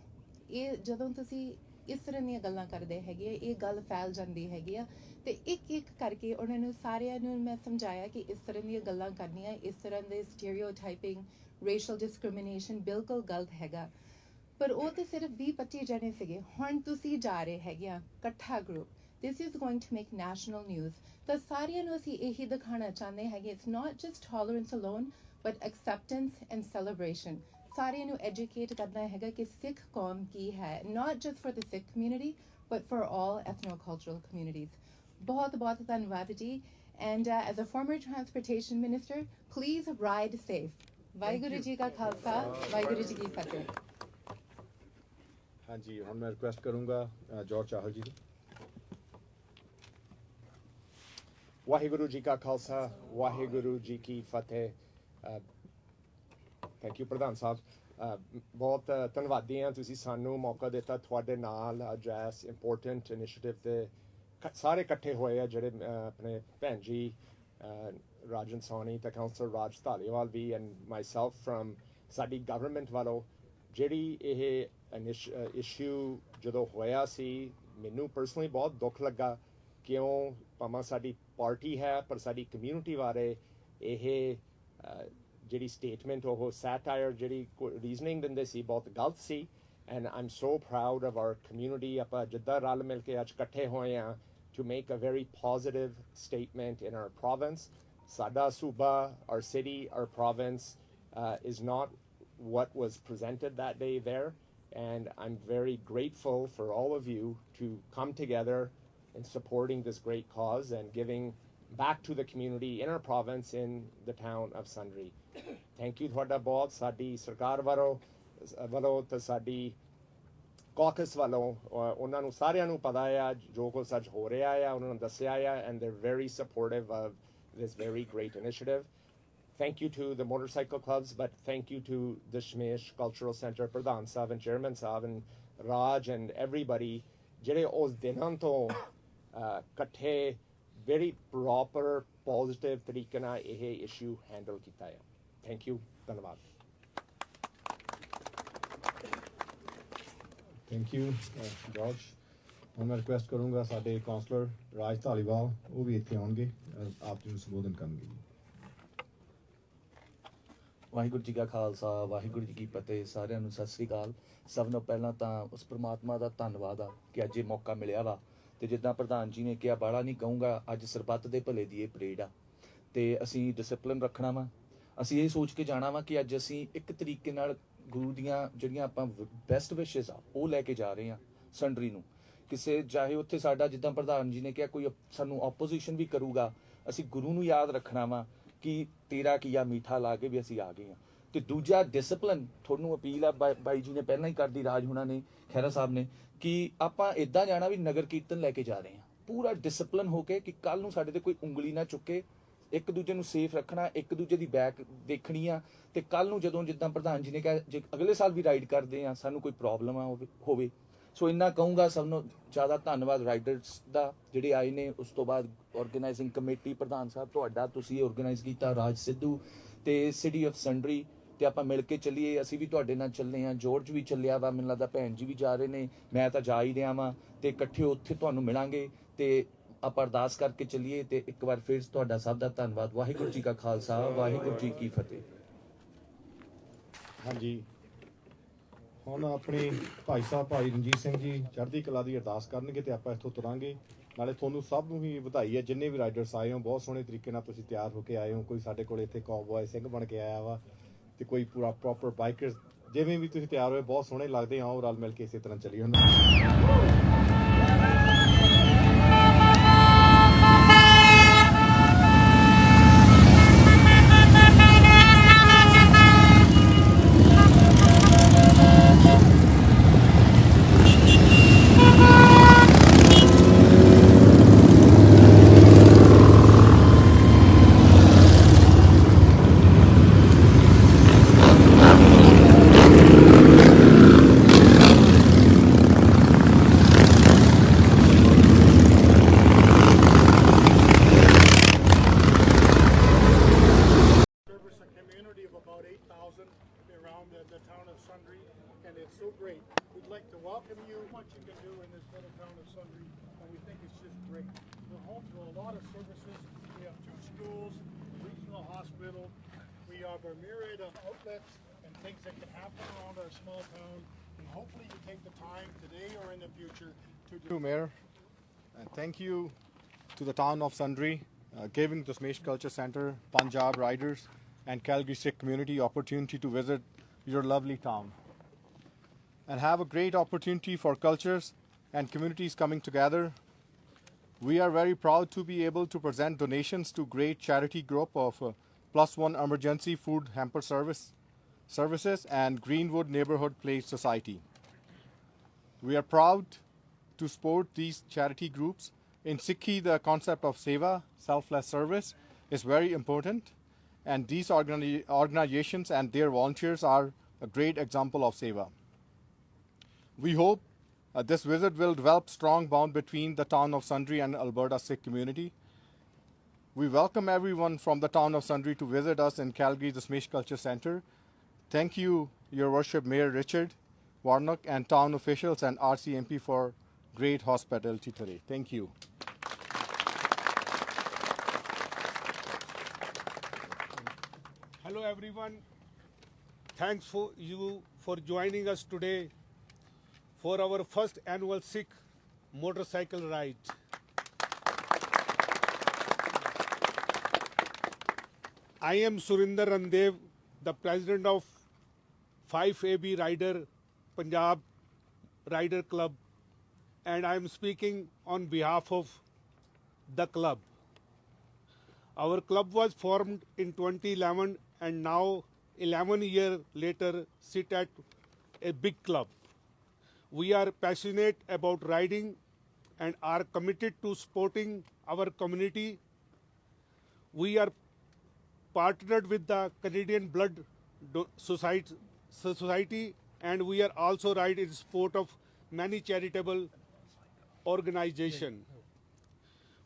ਇਹ ਜਦੋਂ ਤੁਸੀਂ ਇਸ ਤਰ੍ਹਾਂ ਦੀਆਂ ਗੱਲਾਂ ਕਰਦੇ ਹੈਗੇ ਆ, ਇਹ ਗੱਲ ਫੈਲ ਜਾਂਦੀ ਹੈਗੀ ਆ, ਤੇ ਇੱਕ ਇੱਕ ਕਰਕੇ ਉਹਨਾਂ ਨੂੰ ਸਾਰਿਆਂ ਨੂੰ ਮੈਂ ਸਮਝਾਇਆ ਕਿ ਇਸ ਤਰ੍ਹਾਂ ਦੀਆਂ ਗੱਲਾਂ ਕਰਨੀਆਂ, ਇਸ ਤਰ੍ਹਾਂ ਦੇ ਸਟੀਰੀਓਟਾਈਪਿੰਗ, ਰੇਸ਼ੀਅਲ ਡਿਸਕ੍ਰਿਮੀਨੇਸ਼ਨ ਬਿਲਕੁਲ ਗਲਤ ਹੈਗਾ। ਪਰ ਉਹ ਤੇ ਸਿਰਫ 20-25 ਜਣੇ ਸੀਗੇ। ਹੁਣ ਤੁਸੀਂ ਜਾ ਰਹੇ ਹੈਗੇ ਆ ਇਕੱਠਾ group, this is going to make national news. ਤਾਂ ਸਾਰਿਆਂ ਨੂੰ ਅਸੀਂ ਇਹੀ ਦਿਖਾਉਣਾ ਚਾਹੁੰਦੇ ਹੈਗੇ, it's not just tolerance alone but acceptance and celebration. ਸਾਰਿਆਂ ਨੂੰ ਐਜੂਕੇਟ ਕਰਨਾ ਹੈਗਾ ਕਿ ਸਿੱਖ ਕੌਮ ਕੀ ਹੈ, not just for the Sikh community but for all ethnocultural communities. ਬਹੁਤ ਬਹੁਤ ਧੰਨਵਾਦ ਜੀ। And as a former transportation minister, please ride safe. Waheguru ji ਕਾ ਖਾਲਸਾ, ਵਾਹਿਗੁਰੂ ਜੀ ਕੀ ਫਤਿਹ। ਹਾਂਜੀ, ਹੁਣ ਮੈਂ ਰਿਕੁਐਸਟ ਕਰੂੰਗਾ ਜੋਰਜ ਚਾਹਲ ਜੀ ਨੂੰ। ਵਾਹਿਗੁਰੂ ਜੀ ਕਾ ਖਾਲਸਾ, ਵਾਹਿਗੁਰੂ ਜੀ ਕੀ ਫਤਿਹ। ਥੈਂਕ ਯੂ ਪ੍ਰਧਾਨ ਸਾਹਿਬ। ਬਹੁਤ ਧੰਨਵਾਦੀ ਹਾਂ, ਤੁਸੀਂ ਸਾਨੂੰ ਮੌਕਾ ਦਿੱਤਾ ਤੁਹਾਡੇ ਨਾਲ ਅੱਜ ਇਸ ਇੰਪੋਰਟੈਂਟ ਇਨੀਸ਼ੀਏਟਿਵ 'ਤੇ ਸਾਰੇ ਇਕੱਠੇ ਹੋਏ ਆ, ਜਿਹੜੇ ਆਪਣੇ ਭੈਣ ਜੀ ਰਾਜਨ ਸੋਨੀ ਤੇ ਕਾਉਂਸਲਰ ਰਾਜ ਧਾਲੀਵਾਲ ਵੀ ਐਂਡ ਮਾਈਸੈਲਫ ਫਰਮ ਸਾਡੀ ਗਵਰਨਮੈਂਟ ਵੱਲੋਂ। ਜਿਹੜੀ ਇਹ ਇਸ਼ੂ ਜਦੋਂ ਹੋਇਆ ਸੀ, ਮੈਨੂੰ ਪਰਸਨਲੀ ਬਹੁਤ ਦੁੱਖ ਲੱਗਾ। ਕਿਉਂ ਭਾਵੇਂ ਸਾਡੀ ਪਾਰਟੀ ਹੈ, ਪਰ ਸਾਡੀ ਕਮਿਊਨਿਟੀ ਬਾਰੇ ਇਹ ਜਿਹੜੀ ਸਟੇਟਮੈਂਟ, ਉਹ ਸੈਟਾਇਰ, ਜਿਹੜੀ ਰੀਜ਼ਨਿੰਗ ਦਿੰਦੇ ਸੀ, ਬਹੁਤ ਗਲਤ ਸੀ। And I am so proud of our community. ਆਪਾਂ ਜਿੱਦਾਂ ਰਲ ਮਿਲ ਕੇ ਅੱਜ ਇਕੱਠੇ ਹੋਏ ਹਾਂ to make a very positive statement in our province. Sada Suba, our city, our province is not what was presented that day there. And I'm very grateful for all of you to come together in supporting this great cause and giving back to the community in our province, in the town of Sundre. Thank you ਤੁਹਾਡਾ ਬਹੁਤ। ਸਾਡੀ ਸਰਕਾਰ ਵੱਲੋਂ ਤੇ ਸਾਡੀ caucus ਵੱਲੋਂ ਉਹਨਾਂ ਨੂੰ ਸਾਰਿਆਂ ਨੂੰ ਪਤਾ ਆ ਜੋ ਕੁਝ ਅੱਜ ਹੋ ਰਿਹਾ ਆ, ਉਹਨਾਂ ਨੂੰ ਦੱਸਿਆ ਆ, and they're very supportive of this very great initiative. Thank you to the motorcycle clubs, but thank you to the Shmesh Cultural Center, Pradhan Saab and Chairman Saab and Raj and everybody, ਜਿਹੜੇ ਉਸ ਦਿਨਾਂ ਤੋਂ ਇਕੱਠੇ very proper positive ਤਰੀਕੇ ਨਾਲ ਇਹ issue handle ਕੀਤਾ ਆ। ਥੈਂਕ ਯੂ, ਧੰਨਵਾਦ। Thank you George. ਹੁਣ ਮੈਂ ਰਿਕੁਐਸਟ ਕਰੂੰਗਾ ਸਾਡੇ ਕਾਉਂਸਲਰ ਰਾਜ ਧਾਲੀਵਾਲ, ਉਹ ਵੀ ਇੱਥੇ ਆਉਣਗੇ, ਆਪ ਜੀ ਨੂੰ ਸੰਬੋਧਨ ਕਰਨਗੇ। ਵਾਹਿਗੁਰੂ ਜੀ ਕਾ ਖਾਲਸਾ, ਵਾਹਿਗੁਰੂ ਜੀ ਕੀ ਫਤਿਹ। ਸਾਰਿਆਂ ਨੂੰ ਸਤਿ ਸ੍ਰੀ ਅਕਾਲ। ਸਭ ਨੂੰ ਪਹਿਲਾਂ ਤਾਂ ਉਸ ਪ੍ਰਮਾਤਮਾ ਦਾ ਧੰਨਵਾਦ ਆ ਕਿ ਅੱਜ ਇਹ ਮੌਕਾ ਮਿਲਿਆ ਵਾ। ਤੇ ਜਿੱਦਾਂ ਪ੍ਰਧਾਨ ਜੀ ਨੇ ਕਿਹਾ, ਬਾਹਲਾ ਨਹੀਂ ਕਹੂੰਗਾ, ਅੱਜ ਸਰਬੱਤ ਦੇ ਭਲੇ ਦੀ ਇਹ ਪਰੇਡ ਆ ਤੇ ਅਸੀਂ ਡਿਸਪਲਿਨ ਰੱਖਣਾ ਵਾ। ਅਸੀਂ ਇਹ ਸੋਚ ਕੇ ਜਾਣਾ ਵਾ ਕਿ ਅੱਜ ਅਸੀਂ ਇੱਕ ਤਰੀਕੇ ਨਾਲ ਗੁਰੂ ਦੀਆਂ ਜਿਹੜੀਆਂ ਆਪਾਂ ਬੈਸਟ ਵਿਸ਼ੇਸ ਆ ਉਹ ਲੈ ਕੇ ਜਾ ਰਹੇ ਹਾਂ ਸੰਡਰੀ ਨੂੰ। ਕਿਸੇ ਚਾਹੇ ਉੱਥੇ ਸਾਡਾ, ਜਿੱਦਾਂ ਪ੍ਰਧਾਨ ਜੀ ਨੇ ਕਿਹਾ, ਕੋਈ ਸਾਨੂੰ ਆਪੋਜੀਸ਼ਨ ਵੀ ਕਰੂਗਾ, ਅਸੀਂ ਗੁਰੂ ਨੂੰ ਯਾਦ ਰੱਖਣਾ ਵਾ ਕਿ ਤੇਰਾ ਕੀਆ ਮੀਠਾ ਲਾ ਕੇ ਵੀ ਅਸੀਂ ਆ ਗਏ ਹਾਂ। ਤੇ ਦੂਜਾ ਡਿਸਪਲਿਨ, ਤੁਹਾਨੂੰ ਅਪੀਲ ਆ ਬਾਈ ਜੀ ਨੇ ਪਹਿਲਾਂ ਹੀ ਕਰਦੀ, ਰਾਜ ਹੁਣਾਂ ਨੇ, ਖਹਿਰਾ ਸਾਹਿਬ ਨੇ, ਕਿ ਆਪਾਂ ਇੱਦਾਂ ਜਾਣਾ ਵੀ ਨਗਰ ਕੀਰਤਨ ਲੈ ਕੇ ਜਾ ਰਹੇ ਹਾਂ ਪੂਰਾ ਡਿਸਪਲਿਨ ਹੋ ਕੇ, ਕਿ ਕੱਲ ਨੂੰ ਸਾਡੇ ਤੇ ਕੋਈ ਉਂਗਲੀ ਨਾ ਚੁੱਕੇ। ਇੱਕ ਦੂਜੇ ਨੂੰ ਸੇਫ ਰੱਖਣਾ, ਇੱਕ ਦੂਜੇ ਦੀ ਬੈਕ ਦੇਖਣੀ ਆ। ਤੇ ਕੱਲ ਨੂੰ ਜਦੋਂ ਜਿੱਦਾਂ ਪ੍ਰਧਾਨ ਜੀ ਨੇ ਕਿਹਾ, ਜੇ ਅਗਲੇ ਸਾਲ ਵੀ ਰਾਈਡ ਕਰਦੇ ਆ, ਸਾਨੂੰ ਕੋਈ ਪ੍ਰੋਬਲਮ ਹੋਵੇ। ਸੋ ਇੰਨਾ ਕਹੂੰਗਾ। ਸਭ ਨੂੰ ਜ਼ਿਆਦਾ ਧੰਨਵਾਦ ਰਾਈਡਰਸ ਦਾ ਜਿਹੜੇ ਆਏ ਨੇ। ਉਸ ਤੋਂ ਬਾਅਦ ਆਰਗੇਨਾਈਜ਼ਿੰਗ ਕਮੇਟੀ, ਪ੍ਰਧਾਨ ਸਾਹਿਬ ਤੁਹਾਡਾ, ਤੁਸੀਂ ਆਰਗੇਨਾਈਜ਼ ਕੀਤਾ, ਰਾਜ ਸਿੱਧੂ ਤੇ ਸਿਟੀ ਆਫ ਸੰਡਰੀ, ਤੇ ਆਪਾਂ ਮਿਲ ਕੇ ਚੱਲੀਏ। ਅਸੀਂ ਵੀ ਤੁਹਾਡੇ ਨਾਲ ਚੱਲੇ ਹਾਂ, ਜੋਰਜ ਵੀ ਚੱਲਿਆ ਵਾ, ਮੈਨੂੰ ਲੱਗਦਾ ਭੈਣ ਜੀ ਵੀ ਜਾ ਰਹੇ ਨੇ, ਮੈਂ ਤਾਂ ਜਾ ਹੀ ਰਿਹਾ ਵਾਂ। ਤੇ ਇਕੱਠੇ ਉੱਥੇ ਤੁਹਾਨੂੰ ਮਿਲਾਂਗੇ ਤੇ ਆਪਾਂ ਅਰਦਾਸ ਕਰਕੇ ਚੱਲੀਏ। ਤੇ ਇੱਕ ਵਾਰ ਫਿਰ ਤੁਹਾਡਾ ਸਭ ਦਾ ਧੰਨਵਾਦ। ਵਾਹਿਗੁਰੂ ਜੀ ਕਾ ਖਾਲਸਾ, ਵਾਹਿਗੁਰੂ ਜੀ ਕੀ ਫਤਿਹ। ਹਾਂਜੀ, ਹੁਣ ਆਪਣੇ ਭਾਈ ਸਾਹਿਬ ਭਾਈ ਰਣਜੀਤ ਸਿੰਘ ਜੀ ਚੜ੍ਹਦੀ ਕਲਾ ਦੀ ਅਰਦਾਸ ਕਰਨਗੇ ਤੇ ਆਪਾਂ ਇੱਥੋਂ ਤੁਰਾਂਗੇ। ਨਾਲੇ ਤੁਹਾਨੂੰ ਸਭ ਨੂੰ ਹੀ ਵਧਾਈ ਹੈ, ਜਿੰਨੇ ਵੀ ਰਾਈਡਰਸ ਆਏ ਹੋ, ਬਹੁਤ ਸੋਹਣੇ ਤਰੀਕੇ ਨਾਲ ਤੁਸੀਂ ਤਿਆਰ ਹੋ ਕੇ ਆਏ ਹੋ। ਕੋਈ ਸਾਡੇ ਕੋਲ ਇੱਥੇ ਕੌਬੋਏ ਸਿੰਘ ਬਣ ਕੇ ਆਇਆ ਵਾ, ਤੇ ਕੋਈ ਪੂਰਾ ਪ੍ਰੋਪਰ ਬਾਈਕਰਸ। ਜਿਵੇਂ ਵੀ ਤੁਸੀਂ ਤਿਆਰ ਹੋਏ, ਬਹੁਤ ਸੋਹਣੇ ਲੱਗਦੇ ਆ। ਉਹ ਰਲ ਮਿਲ ਕੇ ਇਸੇ ਤਰ੍ਹਾਂ ਚੱਲੀਏ ਹੁਣ। so great. We'd like to welcome you. What you can do in this little town of Sundre, and we think it's just great. We're home to a lot of services. We have 2 schools, a regional hospital. We have a myriad of outlets and things that can happen around our small town. And hopefully you take the time today or in the future to do. Thank you, Mayor. And thank you to the town of Sundre, giving the Smash Culture Center, Punjab Riders, and Calgary Sikh community opportunity to visit your lovely town and have a great opportunity for cultures and communities coming together. We are very proud to be able to present donations to great charity group of Plus One Emergency Food Hamper Services and Greenwood Neighborhood Place Society. We are proud to support these charity groups. In Sikhi, the concept of seva, selfless service, is very important, and these organizations and their volunteers are a great example of seva. We hope this visit will develop strong bond between the town of Sundre and Alberta Sikh community. We welcome everyone from the town of Sundre to visit us in Calgary, the Smash Culture Center. Thank you, Your Worship, Mayor Richard Warnock, and town officials and RCMP for great hospitality today. Thank you. Hello everyone. Thanks for you for joining us today for our first annual Sikh motorcycle ride. I am Surinder Randev, the president of 5AB Rider Punjab Rider Club, and I am speaking on behalf of the club. Our club was formed in 2011 and now 11 years later sit at a big club. We are passionate about riding and are committed to supporting our community. We are partnered with the Canadian Blood Society, and we are also ride in support of many charitable organizations.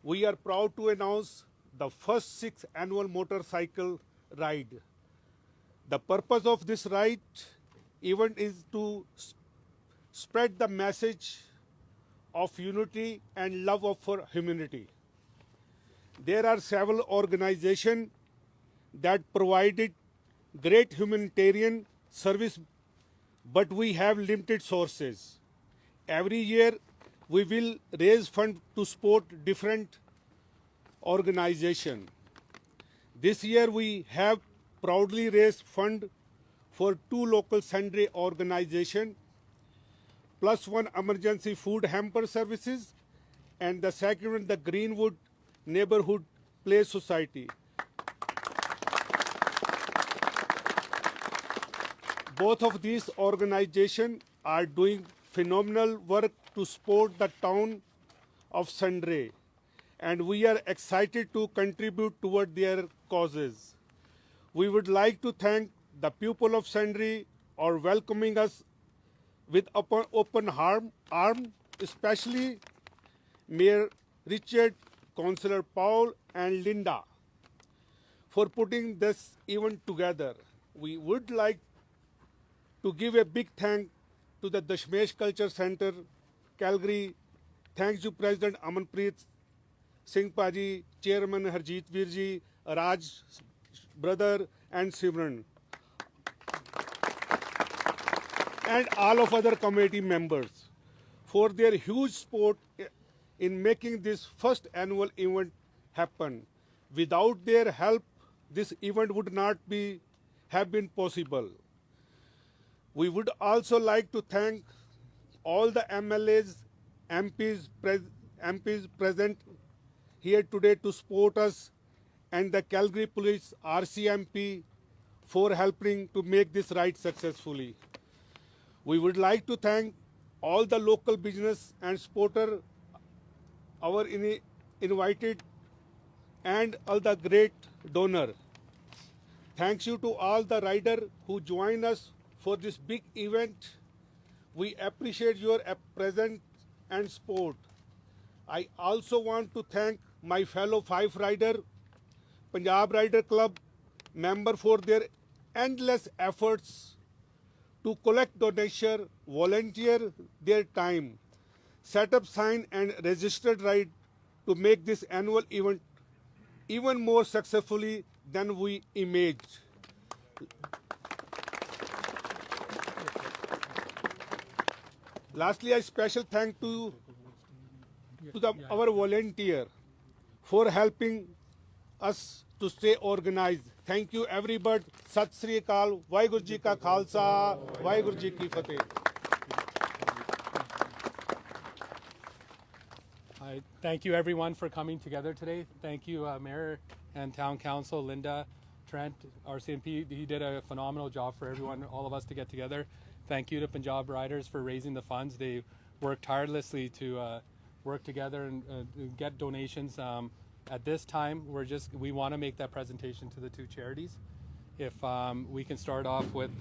We are proud to announce the first 6th annual motorcycle ride. The purpose of this ride event is to spread the message of unity and love for humanity. There are several organizations that provided great humanitarian service, but we have limited sources. Every year we will raise funds to support different organizations. This year we have proudly raised fund for 2 local Sundre organizations, Plus One Emergency Food Hamper Services, and the second one, the Greenwood Neighborhood Place Society. Both of these organizations are doing phenomenal work to support the town of Sundre, and we are excited to contribute toward their causes. We would like to thank the people of Sundre for welcoming us with open arm, especially Mayor Richard, Councillor Paul, and Linda for putting this event together. We would like to give a big thank to the Dashmesh Culture Center, Calgary. Thanks to President Amanpreet Singh Paji, Chairman Harjeet Virji, Raj brother, and Simran, and all of other committee members for their huge support in making this first annual event happen. Without their help, this event would not have been possible. We would also like to thank all the MLAs, MPs present here today to support us, and the Calgary Police RCMP for helping to make this ride successfully. We would like to thank all the local business and supporter, our invited, and all the great donor. Thanks you to all the riders who join us for this big event. We appreciate your presence and support. I also want to thank my fellow 5 rider, Punjab Rider Club member for their endless efforts to collect donation, volunteer their time, set up sign and registered ride to make this annual event even more successfully than we imagined. Lastly, a special thank to our volunteer for helping us to stay organized. Thank you everybody. Sat Sri Akal. Vaheguru Ji Ka Khalsa. Vaheguru Ji Ki Fateh. Thank you everyone for coming together today. Thank you Mayor and Town Council, Linda, Trent, RCMP. He did a phenomenal job for everyone, all of us to get together. Thank you to Punjab Riders for raising the funds. They worked tirelessly to work together and get donations. At this time, we want to make that presentation to the two charities. If we can start off with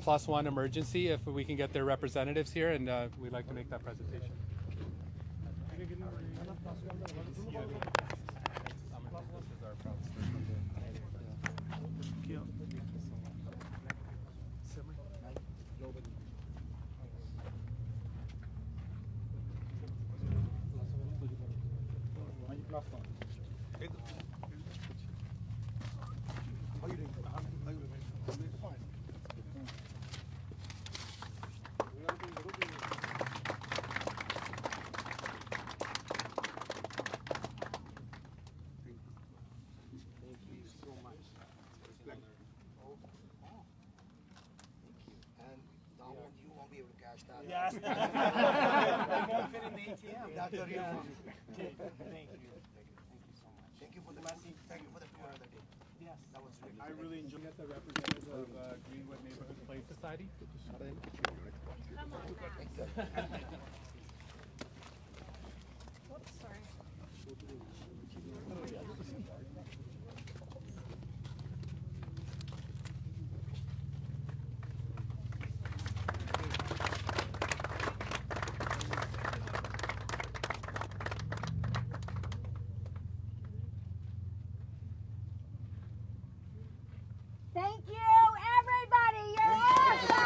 Plus One Emergency, if we can get their representatives here, and we'd like to make that presentation. And that one you won't be able to cash that. Yes. They won't fit in the ATM. That's a real one. Okay. Thank you. Thank you so much. Thank you for the message. Thank you for the tour of the day. Yes. That was really I good. really enjoyed Get the representative of Greenwood Neighborhood Play Society. Thank you, everybody. You're awesome.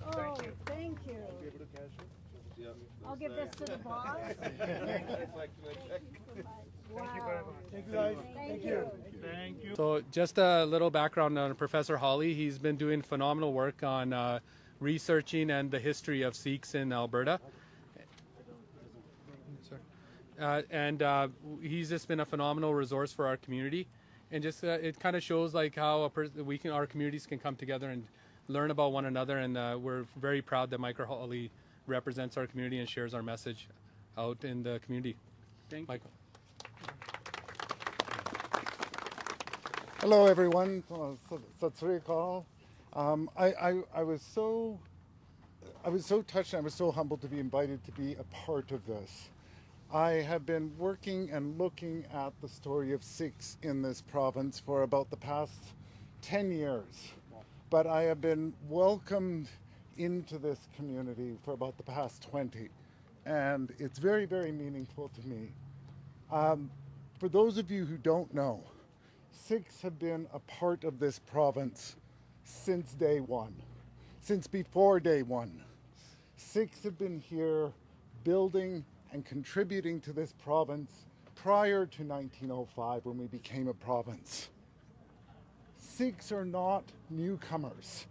Oh, thank you. I'll give this to the boss. Wow. Thank you guys. Thank you. Thank you. So just a little background on Professor Hawley. He's been doing phenomenal work on researching and the history of Sikhs in Alberta. He's just been a phenomenal resource for our community, and just it kind of shows like how our communities can come together and learn about one another. And we're very proud that Michael Hawley represents our community and shares our message out in the community. Thank you. Michael. Hello, everyone. Sat Sri Akal. I was so touched and I was so humbled to be invited to be a part of this. I have been working and looking at the story of Sikhs in this province for about the past 10 years, but I have been welcomed into this community for about the past 20, and it's very, very meaningful to me. For those of you who don't know, Sikhs have been a part of this province since day one, since before day one. Sikhs have been here building and contributing to this province prior to 1905 when we became a province. Sikhs are not newcomers.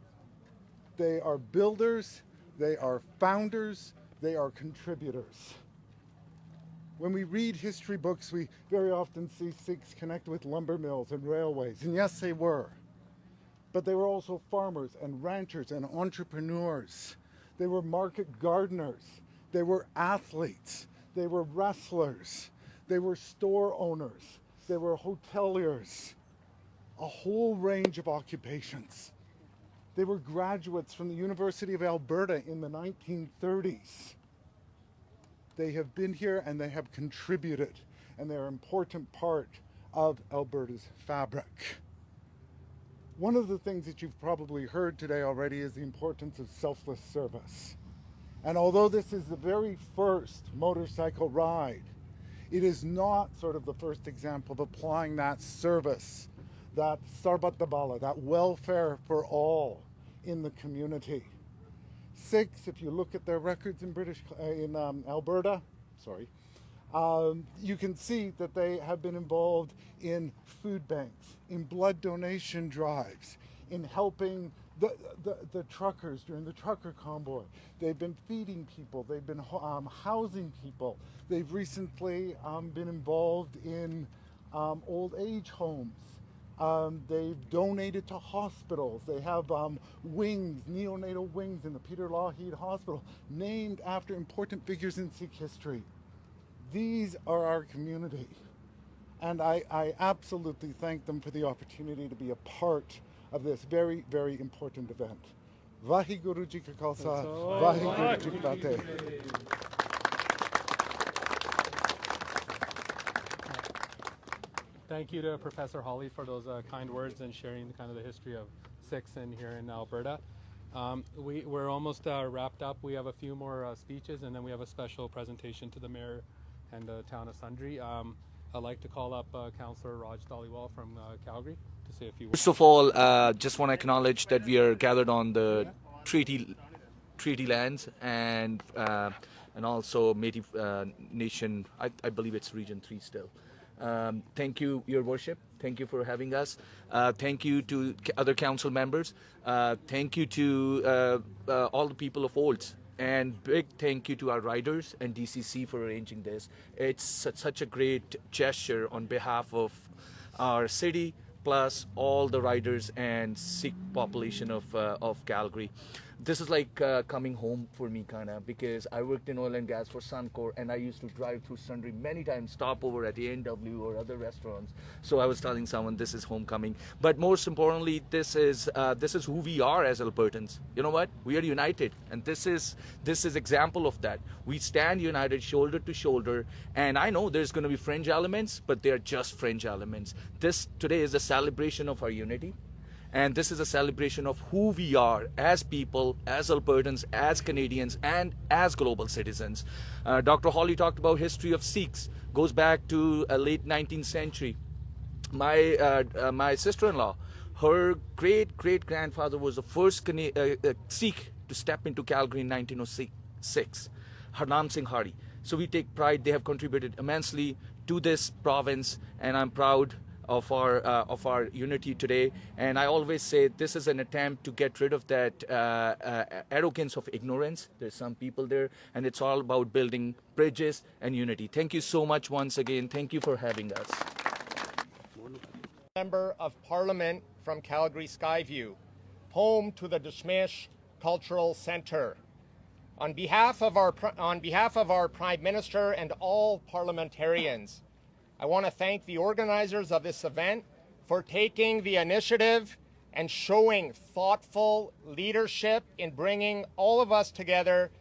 They are builders, they are founders, they are contributors. When we read history books, we very often see Sikhs connect with lumber mills and railways, and yes, they were. But they were also farmers and ranchers and entrepreneurs. They were market gardeners. They were athletes. They were wrestlers. They were store owners. They were hoteliers. A whole range of occupations. They were graduates from the University of Alberta in the 1930s. They have been here and they have contributed, and they're an important part of Alberta's fabric. One of the things that you've probably heard today already is the importance of selfless service. And although this is the very first motorcycle ride, it is not sort of the first example of applying that service, that sarbat dabala, that welfare for all in the community. 6, if you look at their records in Alberta, you can see that they have been involved in food banks, in blood donation drives, in helping the truckers during the trucker convoy. They've been feeding people, they've been housing people. They've recently been involved in old age homes. They've donated to hospitals. They have wings, neonatal wings in the Peter Lougheed Hospital, named after important figures in Sikh history. These are our community. And I absolutely thank them for the opportunity to be a part of this very, very important event. Vaheguru Ji Ka Khalsa, Vaheguru Ji Ki Fateh. Thank you to Professor Hawley for those kind words and sharing kind of the history of Sikhs in here in Alberta. We're almost wrapped up. We have a few more speeches, and then we have a special presentation to the mayor and the town of Sundre. I'd like to call up Councillor Raj Dhaliwal from Calgary to say a few words. First of all, just want to acknowledge that we are gathered on the treaty lands and also Native Nation. I believe it's Region 3 still. Thank you, Your Worship. Thank you for having us. Thank you to other council members. Thank you to all the people of Olds. And big thank you to our riders and DCC for arranging this. It's such a great gesture on behalf of our city, plus all the riders and Sikh population of Calgary. This is like coming home for me, kind of, because I worked in oil and gas for Suncor, and I used to drive through Sundre many times, stop over at A&W or other restaurants. So I was telling someone this is homecoming. But most importantly, this is who we are as Albertans. You know what? We are united, and this is example of that. We stand united, shoulder to shoulder. And I know there's going to be fringe elements, but they are just fringe elements. This today is a celebration of our unity. And this is a celebration of who we are as people, as Albertans, as Canadians, and as global citizens. Dr. Hawley talked about history of Sikhs, goes back to late 19th century. My sister-in-law, her great-great-grandfather was the first Sikh to step into Calgary in 1906, Harnam Singh Hardy. So we take pride. They have contributed immensely to this province, and I'm proud of our unity today. And I always say this is an attempt to get rid of that arrogance of ignorance. There's some people there, and it's all about building bridges and unity. Thank you so much once again. Thank you for having us. Member of Parliament from Calgary Skyview, home to the Deshmesh Cultural Centre. On behalf of our Prime Minister and all parliamentarians, I want to thank the organizers of this event for taking the initiative and showing thoughtful leadership in bringing all of us together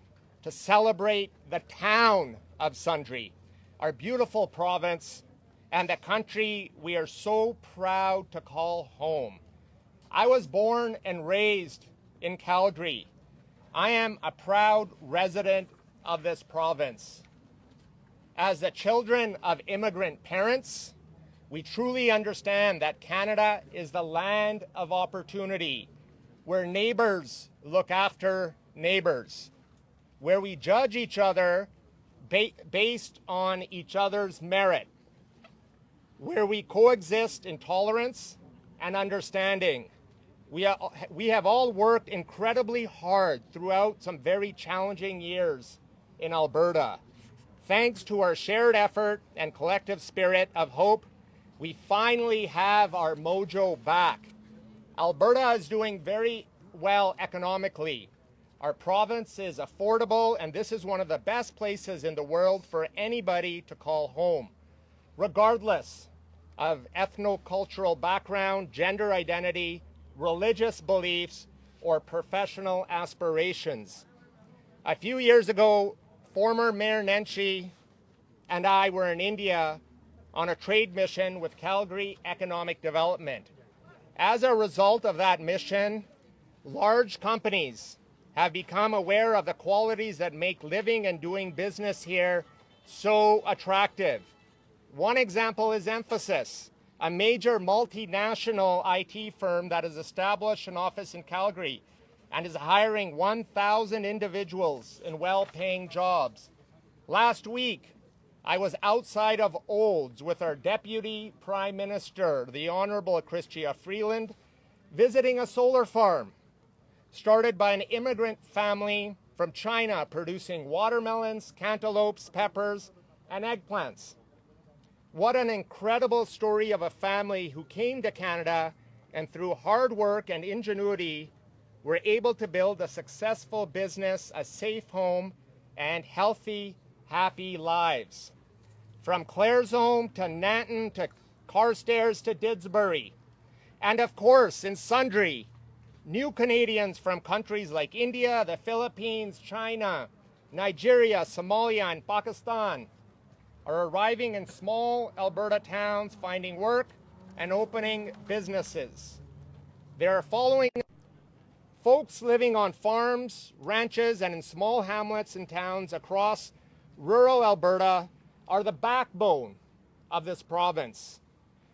to celebrate the town of Sundre, our beautiful province, and the country we are so proud to call home. I was born and raised in Calgary. I am a proud resident of this province. As the children of immigrant parents, we truly understand that Canada is the land of opportunity, where neighbors look after neighbors, where we judge each other based on each other's merit, where we coexist in tolerance and understanding. We have all worked incredibly hard throughout some very challenging years in Alberta. Thanks to our shared effort and collective spirit of hope, we finally have our mojo back. Alberta is doing very well economically. Our province is affordable, and this is one of the best places in the world for anybody to call home, regardless of ethno-cultural background, gender identity, religious beliefs, or professional aspirations. A few years ago, former Mayor Nenshi and I were in India on a trade mission with Calgary Economic Development. As a result of that mission, large companies have become aware of the qualities that make living and doing business here so attractive. One example is Emphasis, a major multinational IT firm that has established an office in Calgary and is hiring 1,000 individuals in well-paying jobs. Last week, I was outside of Olds with our Deputy Prime Minister, the Honourable Chrystia Freeland, visiting a solar farm started by an immigrant family from China producing watermelons, cantaloupes, peppers, and eggplants. What an incredible story of a family who came to Canada and through hard work and ingenuity were able to build a successful business, a safe home, and healthy, happy lives. From Claresholm to Nanton to Carstairs to Didsbury. And of course, in Sundre, new Canadians from countries like India, the Philippines, China, Nigeria, Somalia, and Pakistan are arriving in small Alberta towns, finding work and opening businesses. They are following folks living on farms, ranches, and in small hamlets and towns across rural Alberta are the backbone of this province.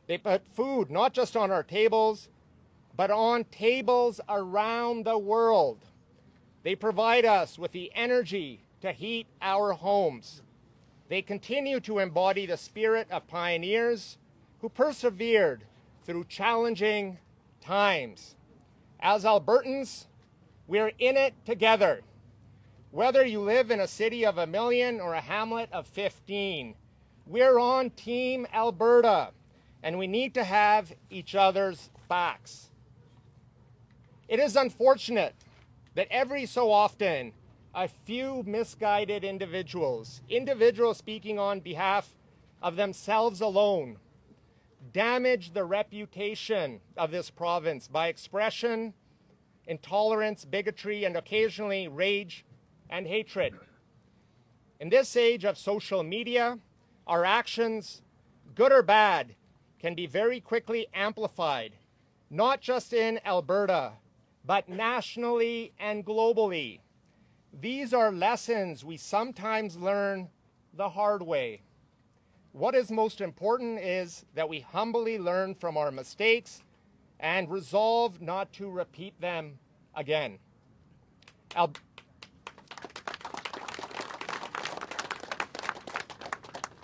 They put food not just on our tables, but on tables around the world. They provide us with the energy to heat our homes. They continue to embody the spirit of pioneers who persevered through challenging times. As Albertans, we're in it together. Whether you live in a city of 1 million or a hamlet of 15, we're on Team Alberta, and we need to have each other's backs. It is unfortunate that every so often, a few misguided individuals speaking on behalf of themselves alone, damage the reputation of this province by expression, intolerance, bigotry, and occasionally rage and hatred. In this age of social media, our actions, good or bad, can be very quickly amplified, not just in Alberta, but nationally and globally. These are lessons we sometimes learn the hard way. What is most important is that we humbly learn from our mistakes and resolve not to repeat them again.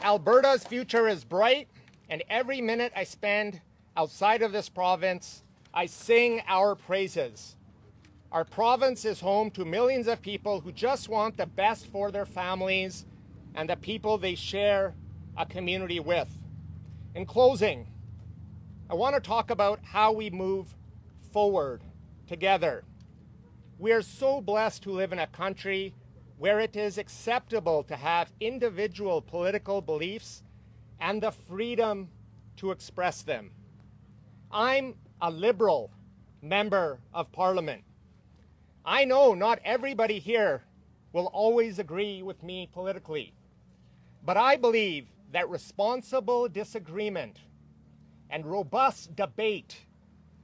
Alberta's future is bright, and every minute I spend outside of this province, I sing our praises. Our province is home to millions of people who just want the best for their families and the people they share a community with. In closing, I want to talk about how we move forward together. We are so blessed to live in a country where it is acceptable to have individual political beliefs and the freedom to express them. I'm a Liberal member of Parliament. I know not everybody here will always agree with me politically, but I believe that responsible disagreement and robust debate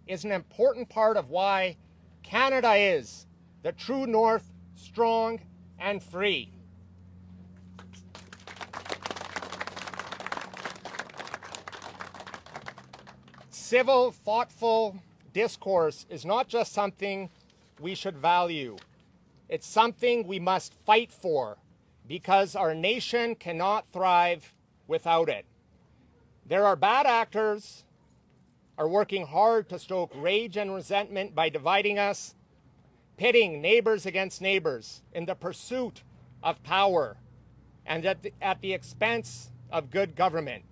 is an important part of why Canada is the true North, strong and free. Civil, thoughtful discourse is not just something we should value. It's something we must fight for because our nation cannot thrive without it. There are bad actors are working hard to stoke rage and resentment by dividing us, pitting neighbors against neighbors in the pursuit of power and at the expense of good government.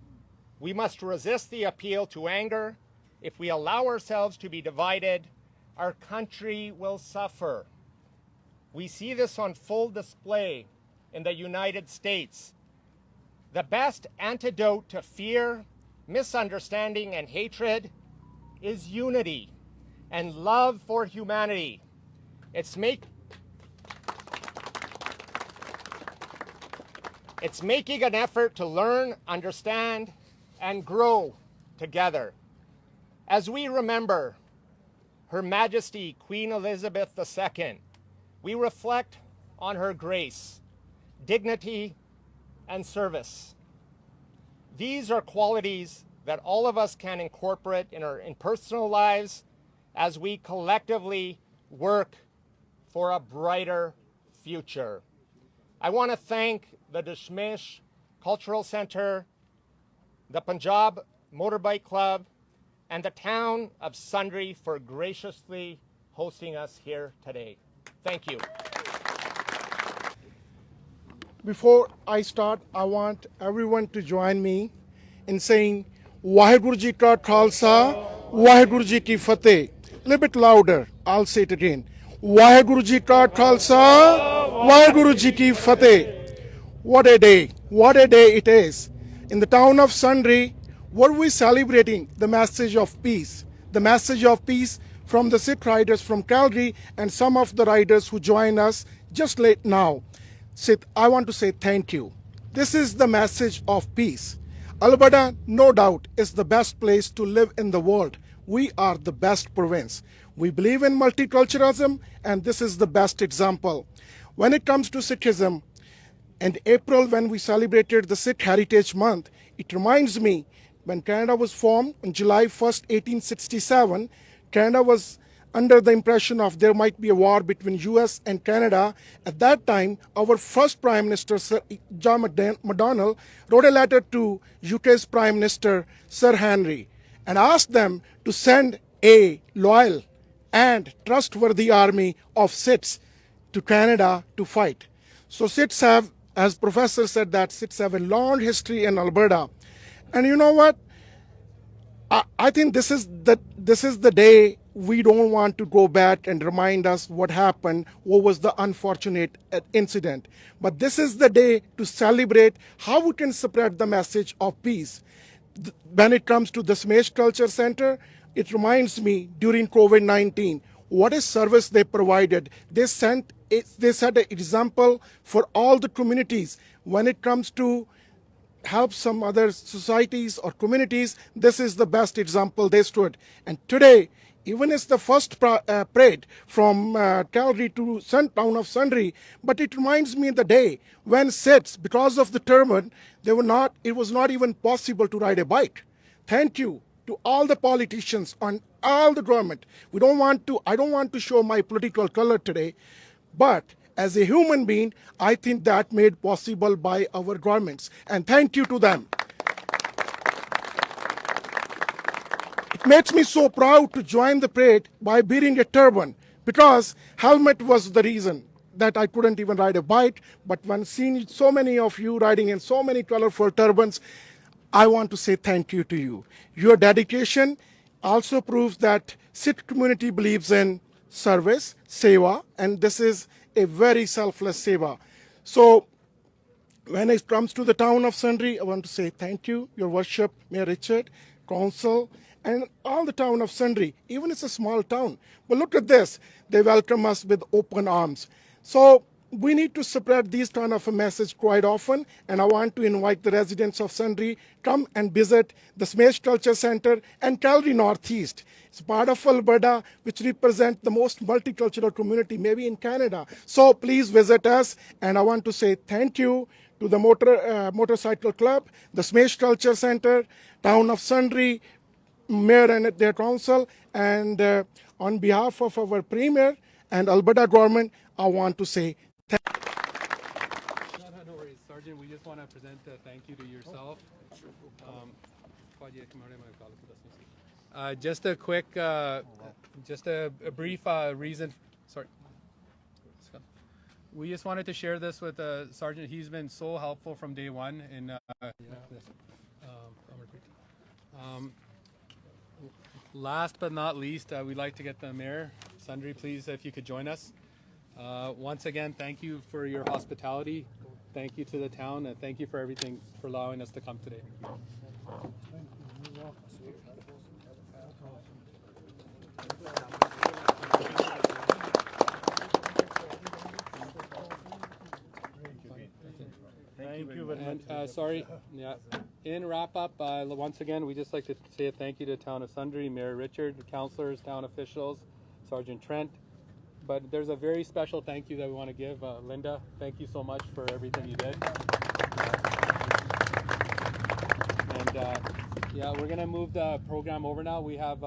We must resist the appeal to anger. If we allow ourselves to be divided, our country will suffer. We see this on full display in the United States. The best antidote to fear, misunderstanding, and hatred is unity and love for humanity. It's making an effort to learn, understand, and grow together. As we remember Her Majesty Queen Elizabeth II, we reflect on her grace, dignity, and service. These are qualities that all of us can incorporate in our personal lives as we collectively work for a brighter future. I want to thank the Dashmesh Cultural Center, the Punjab Motorbike Club, and the town of Sundre for graciously hosting us here today. Thank you. Before I start, I want everyone to join me in saying Waheguru Ji Ka Khalsa, Waheguru Ji Ki Fateh. A little bit louder, I'll say it again. Waheguru Ji Ka Khalsa, Waheguru Ji Ki Fateh. What a day it is. In the town of Sundre, what are we celebrating? The message of peace. The message of peace from the Sikh riders from Calgary and some of the riders who join us just late now. I want to say thank you. This is the message of peace. Alberta, no doubt, is the best place to live in the world. We are the best province. We believe in multiculturalism, and this is the best example. When it comes to Sikhism, in April, when we celebrated the Sikh Heritage Month, it reminds me when Canada was formed on July 1st, 1867, Canada was under the impression of there might be a war between US and Canada. At that time, our first Prime Minister, Sir John MacDonald, wrote a letter to UK's Prime Minister, Sir Henry, and asked them to send a loyal and trustworthy army of Sikhs to Canada to fight. So Sikhs have, as Professor said, that Sikhs have a long history in Alberta. And you know what? I think this is the day we don't want to go back and remind us what happened, what was the unfortunate incident. But this is the day to celebrate how we can spread the message of peace. When it comes to the Dashmesh Culture Center, it reminds me during COVID-19, what a service they provided. They set an example for all the communities. When it comes to help some other societies or communities, this is the best example they stood. And today, even it's the first parade from Calgary to town of Sundre, but it reminds me the day when Sikhs, because of the turban, it was not even possible to ride a bike. Thank you to all the politicians and all the government. I don't want to show my political color today, but as a human being, I think that made possible by our governments. And thank you to them. It makes me so proud to join the parade by wearing a turban, because helmet was the reason that I couldn't even ride a bike. But when seeing so many of you riding in so many colorful turbans, I want to say thank you to you. Your dedication also proves that Sikh community believes in service, seva, and this is a very selfless seva. So when it comes to the town of Sundre, I want to say thank you, Your Worship, Mayor Richard, Council, and all the town of Sundre. Even it's a small town. But look at this. They welcome us with open arms. So we need to spread these kind of a message quite often, and I want to invite the residents of Sundre come and visit the Dashmesh Culture Center and Calgary Northeast. It's part of Alberta, which represents the most multicultural community maybe in Canada. So please visit us, and I want to say thank you to the Motorcycle Club, the Dashmesh Culture Center, Town of Sundre, Mayor and their council, and on behalf of our Premier and Alberta government, I want to say No worries, Sergeant. We just want to present a thank you to yourself. Just a quick, just a brief reason. Sorry. We just wanted to share this with Sergeant. He's been so helpful from day one. And last but not least, we'd like to get the Mayor, Sundre, please, if you could join us. Once again, thank you for your hospitality. Thank you to the town, and thank you for everything, for allowing us to come today. thank you very much. And sorry, yeah. In wrap up, once again, we just like to say a thank you to the town of Sundre, Mayor Richard, the councillors, town officials, Sergeant Trent. But there's a very special thank you that we want to give. Linda, thank you so much for everything you did. And Yeah, we're gonna move the program over now. We have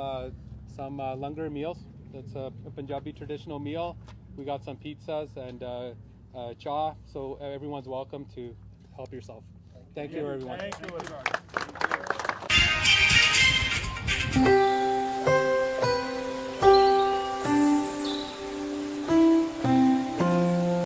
some langar meals. That's a Punjabi traditional meal. We got some pizzas and cha, so everyone's welcome to help yourself. Thank you, everyone. Thank you.